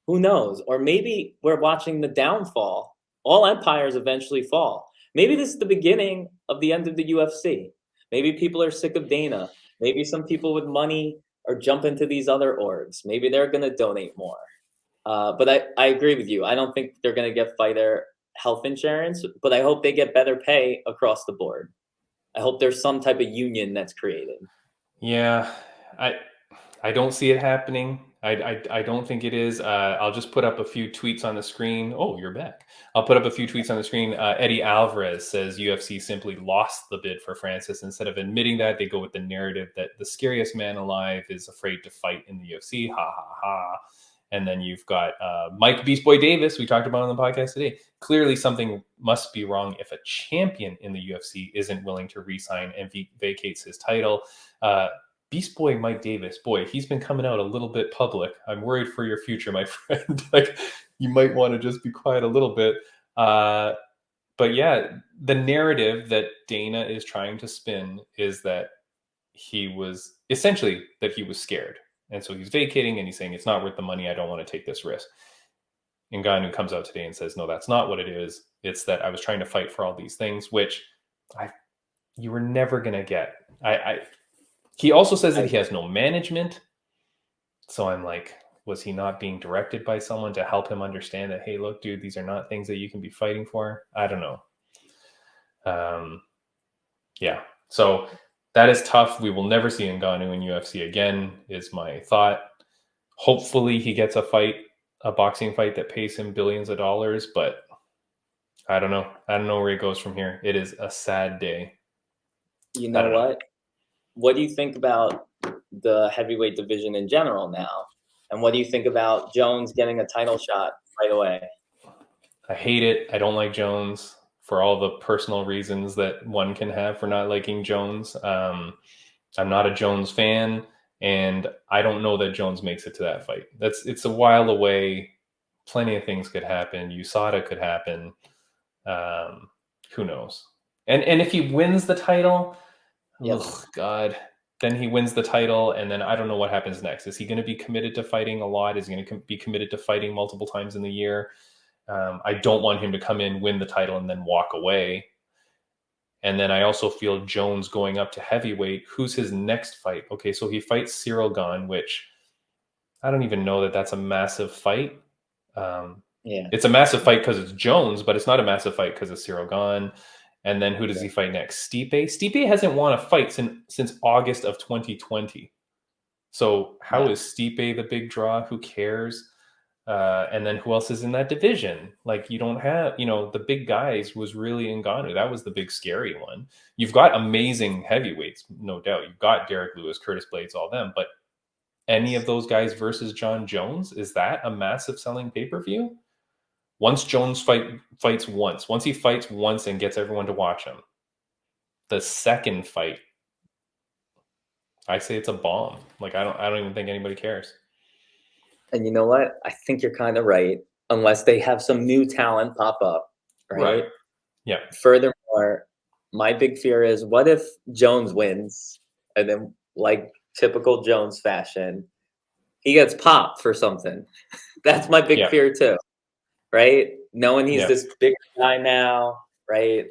Speaker 1: Who knows? Or maybe we're watching the downfall. All empires eventually fall. Maybe this is the beginning of the end of the UFC. Maybe people are sick of Dana. Maybe some people with money are jumping to these other orgs. Maybe they're going to donate more. But I agree with you. I don't think they're going to get fighter health insurance, but I hope they get better pay across the board. I hope there's some type of union that's created.
Speaker 3: Yeah, I don't see it happening. I don't think it is. I'll just put up a few tweets on the screen. Oh, you're back. I'll put up a few tweets on the screen. Eddie Alvarez says UFC simply lost the bid for Francis. Instead of admitting that, they go with the narrative that the scariest man alive is afraid to fight in the UFC. Ha, ha, ha. And then you've got Mike Beast Boy Davis, we talked about on the podcast today. Clearly something must be wrong if a champion in the UFC isn't willing to re-sign and vacates his title. Beast Boy Mike Davis, boy, he's been coming out a little bit public. I'm worried for your future, my friend. Like, you might want to just be quiet a little bit. But yeah, the narrative that Dana is trying to spin is that he was scared. And so he's vacating and he's saying, it's not worth the money. I don't want to take this risk. Ngannou comes out today and says, no, that's not what it is. It's that I was trying to fight for all these things, which you were never going to get. He also says that he has no management. So I'm like, was he not being directed by someone to help him understand that, hey, look, dude, these are not things that you can be fighting for? I don't know. Yeah. So That is tough. We will never see Ngannou in UFC again, is my thought. Hopefully he gets a boxing fight that pays him billions of dollars, but I don't know. I don't know where he goes from here. It is a sad day.
Speaker 1: You know what? What do you think about the heavyweight division in general now? And what do you think about Jones getting a title shot right away?
Speaker 3: I hate it. I don't like Jones for all the personal reasons that one can have for not liking Jones. I'm not a Jones fan, and I don't know that Jones makes it to that fight. It's a while away. Plenty of things could happen. USADA could happen. Who knows? And if he wins the title, oh God, then he wins the title, and then I don't know what happens next. Is he going to be committed to fighting a lot? Is he going to be committed to fighting multiple times in the year? I don't want him to come in, win the title, and then walk away. And then I also feel Jones going up to heavyweight. Who's his next fight? Okay, so he fights Cyril Gane, which I don't even know that that's a massive fight. It's a massive fight because it's Jones, but it's not a massive fight because it's Cyril Gane. And then who does he fight next? Stipe? Stipe hasn't won a fight since August of 2020. So how is Stipe the big draw? Who cares? And then who else is in that division? Like, you don't have, the big guys was really Ngannou. That was the big scary one. You've got amazing heavyweights, no doubt. You've got Derek Lewis, Curtis Blades, all them. But any of those guys versus John Jones, is that a massive selling pay-per-view? Once Jones fights once he fights once and gets everyone to watch him, the second fight, I say it's a bomb. Like, I don't even think anybody cares.
Speaker 1: And you know what? I think you're kind of right, unless they have some new talent pop up, right?
Speaker 3: Yeah.
Speaker 1: Furthermore, my big fear is, what if Jones wins and then, like typical Jones fashion, he gets popped for something? That's my big fear too, right? Knowing he's this big guy now, right?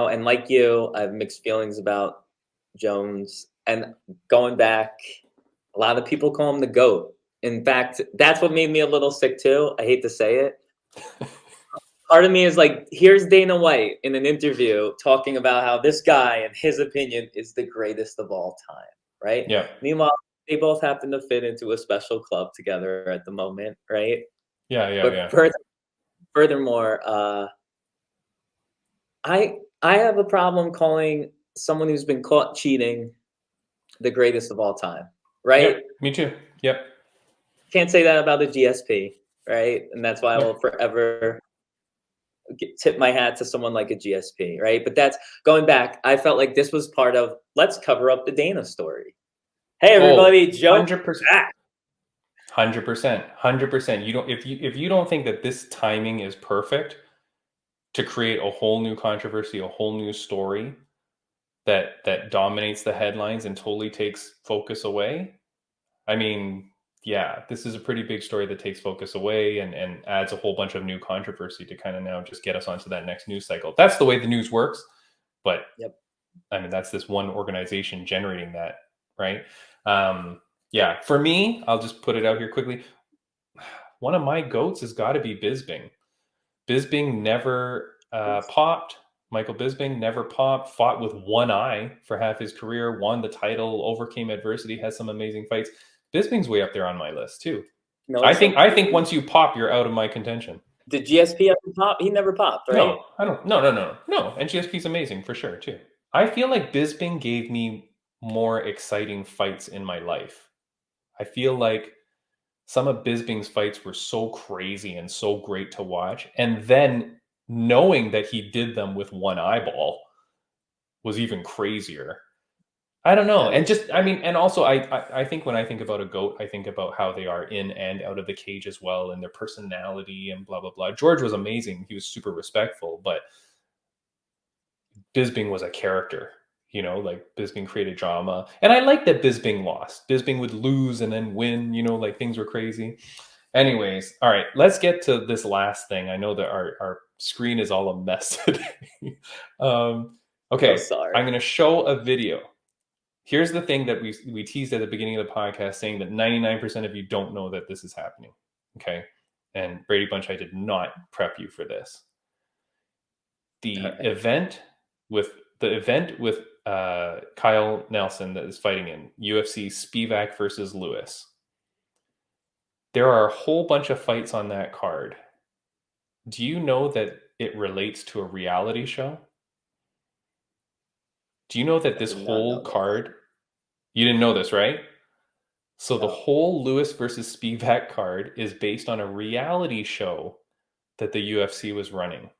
Speaker 1: And like you, I have mixed feelings about Jones. And going back, a lot of people call him the GOAT. In fact, that's what made me a little sick too. I hate to say it. Part of me is like, here's Dana White in an interview talking about how this guy, in his opinion, is the greatest of all time, right?
Speaker 3: Yeah.
Speaker 1: Meanwhile, they both happen to fit into a special club together at the moment, right?
Speaker 3: Yeah.
Speaker 1: Furthermore, I have a problem calling someone who's been caught cheating the greatest of all time, right?
Speaker 3: Yep, me too. Yep.
Speaker 1: Can't say that about a GSP, right? And that's why I will forever tip my hat to someone like a GSP, right? But that's going back. I felt like this was part of, let's cover up the Dana story. Hey, everybody, Joe.
Speaker 3: 100%. 100%. You don't, if you don't think that this timing is perfect to create a whole new controversy, a whole new story that dominates the headlines and totally takes focus away. I mean, this is a pretty big story that takes focus away and adds a whole bunch of new controversy to kind of now just get us onto that next news cycle. That's the way the news works. But I mean, that's this one organization generating that, right? For me, I'll just put it out here quickly. One of my GOATs has got to be Bisping. Bisping never popped. Michael Bisping never popped, fought with one eye for half his career, won the title, overcame adversity, has some amazing fights. Bisping's way up there on my list too. No, I think once you pop, you're out of my contention.
Speaker 1: Did GSP ever pop? He never popped, right?
Speaker 3: No, I don't. No. And GSP's amazing for sure too. I feel like Bisping gave me more exciting fights in my life. I feel like some of Bisping's fights were so crazy and so great to watch, and then knowing that he did them with one eyeball was even crazier. I don't know. And just, I mean, and also I think when I think about a GOAT, I think about how they are in and out of the cage as well, and their personality and blah, blah, blah. George was amazing. He was super respectful, but Bisping was a character, like Bisping created drama. And I like that Bisping lost. Bisping would lose and then win, like things were crazy. Anyways, all right, let's get to this last thing. I know that our screen is all a mess today. Okay,
Speaker 1: sorry.
Speaker 3: I'm going to show a video. Here's the thing that we teased at the beginning of the podcast, saying that 99% of you don't know that this is happening. Okay, and Brady Bunch, I did not prep you for this. the
Speaker 1: Alright.
Speaker 3: event with Kyle Nelson that is fighting in UFC Spivak versus Lewis. There are a whole bunch of fights on that card. Do you know that it relates to a reality show? Do you know that this
Speaker 1: did not
Speaker 3: whole
Speaker 1: know this.
Speaker 3: card, you didn't know this, right? So the
Speaker 1: No.
Speaker 3: whole Lewis versus Spivak card is based on a reality show that the UFC was running.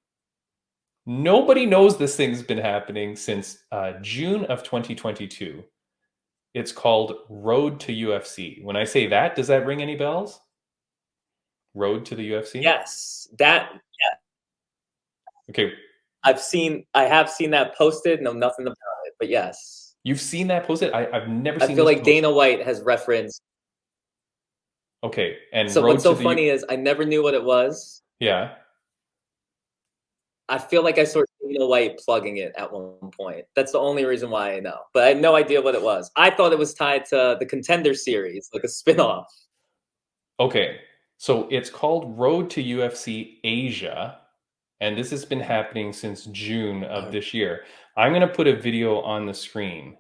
Speaker 3: Nobody knows this thing's been happening since June of 2022. It's called Road to UFC. When I say that, does that ring any bells? Road to the UFC?
Speaker 1: Yes, that
Speaker 3: Okay,
Speaker 1: I have seen that posted. Know nothing about it, but yes,
Speaker 3: you've seen that posted? I've never
Speaker 1: I
Speaker 3: seen
Speaker 1: feel
Speaker 3: this
Speaker 1: like
Speaker 3: post.
Speaker 1: Dana White has referenced.
Speaker 3: Okay, and
Speaker 1: So
Speaker 3: Road
Speaker 1: what's so
Speaker 3: to the
Speaker 1: funny is I never knew what it was.
Speaker 3: yeah.
Speaker 1: I feel like I saw Dana White plugging it at one point. That's the only reason why I know, but I had no idea what it was. I thought it was tied to the Contender series, like a spinoff.
Speaker 3: Okay, so it's called Road to UFC Asia, and this has been happening since June of this year. I'm going to put a video on the screen,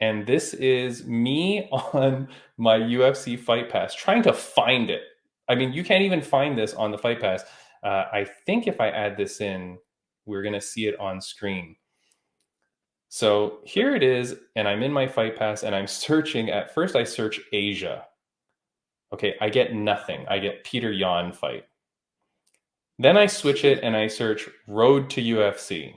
Speaker 3: and this is me on my UFC Fight Pass trying to find it. I mean, you can't even find this on the Fight Pass. I think if I add this in, we're going to see it on screen. So here it is, and I'm in my Fight Pass, and I'm searching. At first, I search Asia. Okay, I get nothing. I get Peter Yan fight. Then I switch it and I search Road to UFC.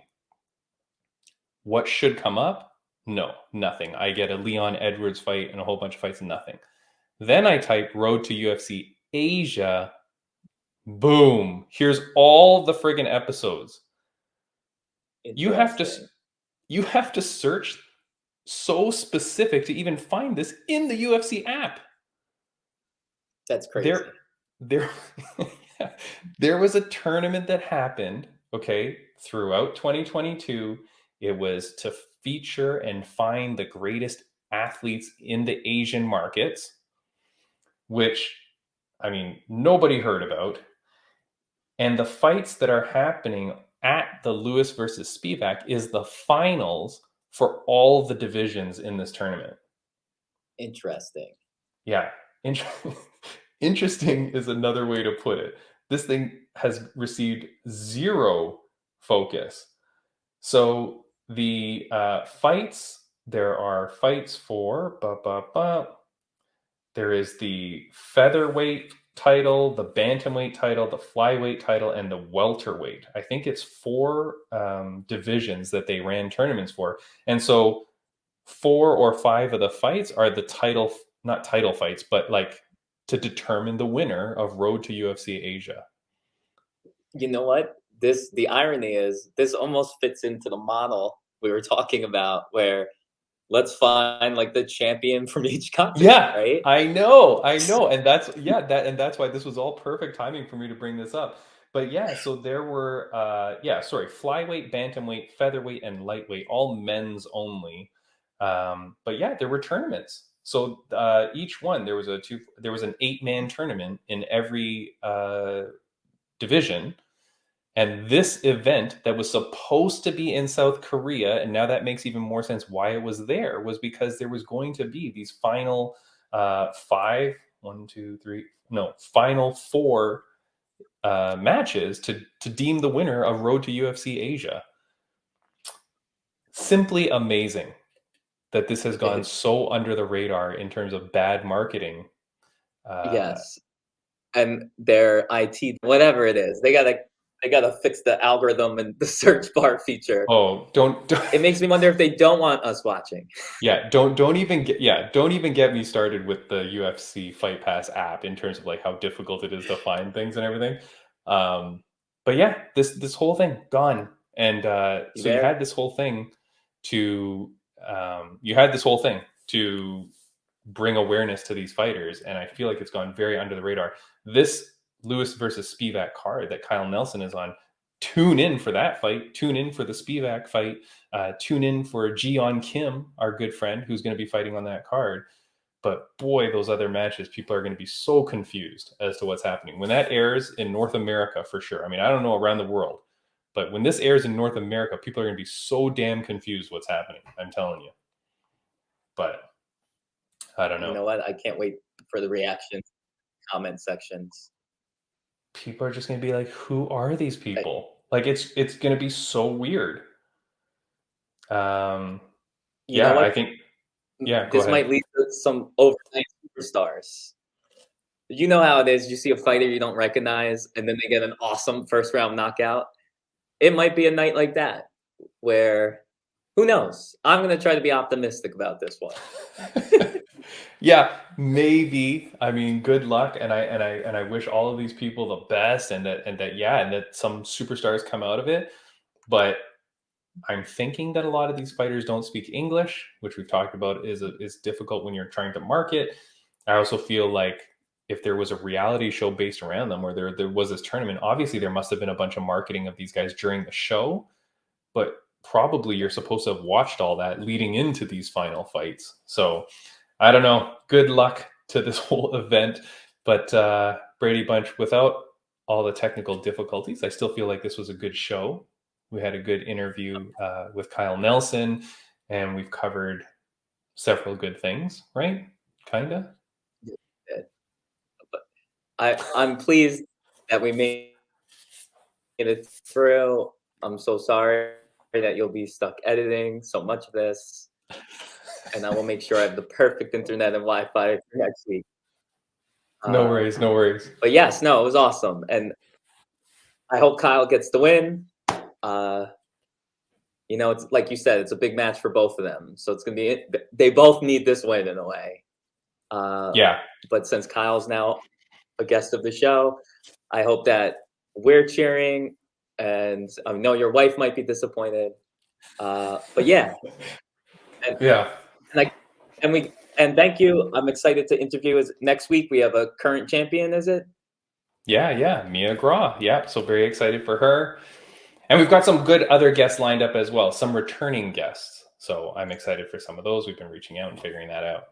Speaker 3: What should come up? No, nothing. I get a Leon Edwards fight and a whole bunch of fights, nothing. Then I type Road to UFC Asia. Boom. Here's all the friggin' episodes. You have to search so specific to even find this in the UFC app.
Speaker 1: That's crazy.
Speaker 3: There there was a tournament that happened, okay, throughout 2022. It was to feature and find the greatest athletes in the Asian markets, which, I mean, nobody heard about. And the fights that are happening at the Lewis versus Spivak is the finals for all the divisions in this tournament.
Speaker 1: Interesting.
Speaker 3: Yeah. Interesting is another way to put it. This thing has received zero focus. So the fights, there are fights for, there is the featherweight title, the bantamweight title, the flyweight title, and the welterweight. I think it's 4 divisions that they ran tournaments for. And so 4 or 5 of the fights are the title, not title fights, but like to determine the winner of Road to UFC Asia.
Speaker 1: You know what? The irony is this almost fits into the model we were talking about, where let's find like the champion from each continent.
Speaker 3: Yeah,
Speaker 1: right.
Speaker 3: I know, and that's why this was all perfect timing for me to bring this up. But yeah, so there were flyweight, bantamweight, featherweight, and lightweight, all men's only. But yeah, there were tournaments. So each one there was an 8-man tournament in every division. And this event that was supposed to be in South Korea, and now that makes even more sense why it was there, was because there was going to be these final final 4 matches to deem the winner of Road to UFC Asia. Simply amazing that this has gone so under the radar in terms of bad marketing.
Speaker 1: Yes. And their IT, whatever it is, they gotta fix the algorithm and the search bar feature.
Speaker 3: Oh, don't.
Speaker 1: It makes me wonder if they don't want us watching.
Speaker 3: Yeah, don't even get me started with the UFC Fight Pass app in terms of like how difficult it is to find things and everything. But yeah, this whole thing gone, and so you had this whole thing to bring awareness to these fighters, and I feel like it's gone very under the radar. This Lewis versus Spivak card that Kyle Nelson is on, tune in for that fight. Tune in for the Spivak fight. Tune in for Jeon Kim, our good friend, who's going to be fighting on that card. But boy, those other matches, people are going to be so confused as to what's happening when that airs in North America, for sure. I mean, I don't know around the world, But when this airs in North America, people are going to be so damn confused what's happening. I'm telling you. But I don't know.
Speaker 1: You know what? I can't wait for the reactions, comment sections.
Speaker 3: People are just going to be like, who are these people? Like, it's going to be so weird.
Speaker 1: You know
Speaker 3: Yeah,
Speaker 1: what?
Speaker 3: I think, yeah, go
Speaker 1: This
Speaker 3: ahead.
Speaker 1: might lead to some overnight superstars. You know how it is. You see a fighter you don't recognize, and then they get an awesome first-round knockout. It might be a night like that, where, who knows? I'm going to try to be optimistic about this one.
Speaker 3: Yeah, maybe. I mean, good luck, and I wish all of these people the best, and that some superstars come out of it. But I'm thinking that a lot of these fighters don't speak English, which we've talked about is difficult when you're trying to market. I also feel like if there was a reality show based around them, where there was this tournament, obviously there must have been a bunch of marketing of these guys during the show, but probably you're supposed to have watched all that leading into these final fights. So I don't know. Good luck to this whole event. But Braydbunch, without all the technical difficulties, I still feel like this was a good show. We had a good interview with Kyle Nelson, and we've covered several good things, right? Kinda.
Speaker 1: I'm pleased that we made it through. I'm so sorry that you'll be stuck editing so much of this, and I will make sure I have the perfect internet and Wi-Fi for next week.
Speaker 3: No worries, no worries.
Speaker 1: But yes, no, it was awesome, and I hope Kyle gets the win. You know, it's like you said, it's a big match for both of them, so it's gonna be. They both need this win in a way.
Speaker 3: Yeah.
Speaker 1: But since Kyle's now a guest of the show, I hope that we're cheering, and I know your wife might be disappointed. But yeah,
Speaker 3: Yeah.
Speaker 1: and thank you. I'm excited to interview. Next week we have a current champion. Is it?
Speaker 3: Yeah, Mia Gra. Yeah, so very excited for her. And we've got some good other guests lined up as well, some returning guests. So I'm excited for some of those. We've been reaching out and figuring that out.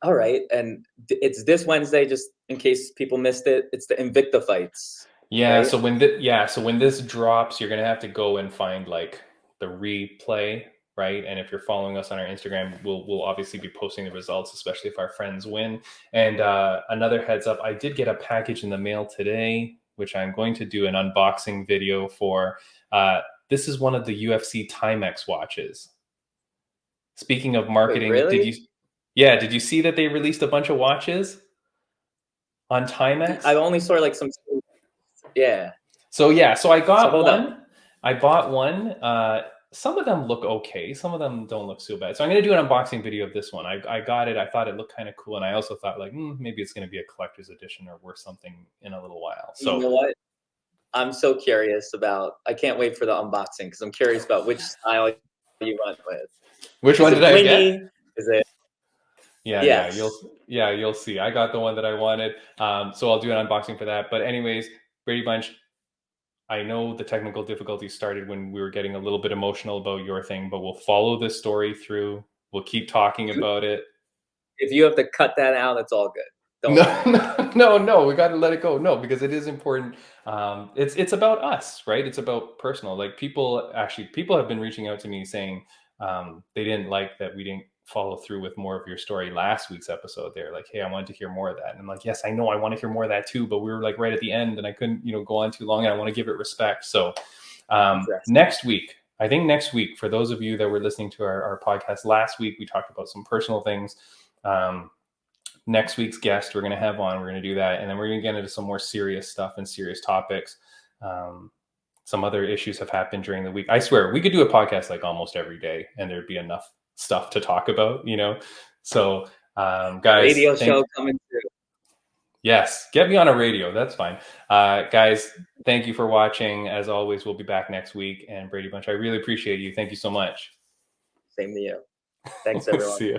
Speaker 1: All right, and it's this Wednesday, just in case people missed it. It's the Invicta fights.
Speaker 3: Yeah,
Speaker 1: right?
Speaker 3: so when this drops, you're gonna have to go and find like the replay, right? And if you're following us on our Instagram, we'll obviously be posting the results, especially if our friends win. And another heads up, I did get a package in the mail today, which I'm going to do an unboxing video for. This is one of the UFC Timex watches. Speaking of marketing,
Speaker 1: Wait, really?
Speaker 3: did you see that they released a bunch of watches on Timex?
Speaker 1: I only saw like some. Yeah.
Speaker 3: So I got
Speaker 1: hold
Speaker 3: one.
Speaker 1: on.
Speaker 3: I bought one. Some of them look okay. Some of them don't look so bad. So I'm going to do an unboxing video of this one. I got it. I thought it looked kind of cool. And I also thought like, maybe it's going to be a collector's edition or worth something in a little while. So
Speaker 1: you know what? I'm so curious about. I can't wait for the unboxing because I'm curious about which style you went with.
Speaker 3: Which one did I get?
Speaker 1: Is it?
Speaker 3: Yeah, you'll see. I got the one that I wanted. So I'll do an unboxing for that. But anyways, Braydbunch, I know the technical difficulties started when we were getting a little bit emotional about your thing, but we'll follow this story through. We'll keep talking about it.
Speaker 1: If you have to cut that out, it's all good.
Speaker 3: No, we got to let it go. No, because it is important. It's about us, right? It's about personal. Like people have been reaching out to me saying they didn't like that we didn't follow through with more of your story last week's episode. They're like, hey, I wanted to hear more of that. And I'm like, yes, I know I want to hear more of that too, but we were like right at the end and I couldn't, go on too long and I want to give it respect. So next week, for those of you that were listening to our podcast last week, we talked about some personal things. Next week's guest we're going to have on, we're going to do that. And then we're going to get into some more serious stuff and serious topics. Some other issues have happened during the week. I swear we could do a podcast like almost every day and there'd be enough stuff to talk about, So guys,
Speaker 1: radio show coming through.
Speaker 3: Yes, get me on a radio. That's fine. Guys, thank you for watching. As always, we'll be back next week. And Braydbunch, I really appreciate you. Thank you so much.
Speaker 1: Same to you. Thanks, everyone.
Speaker 3: See ya.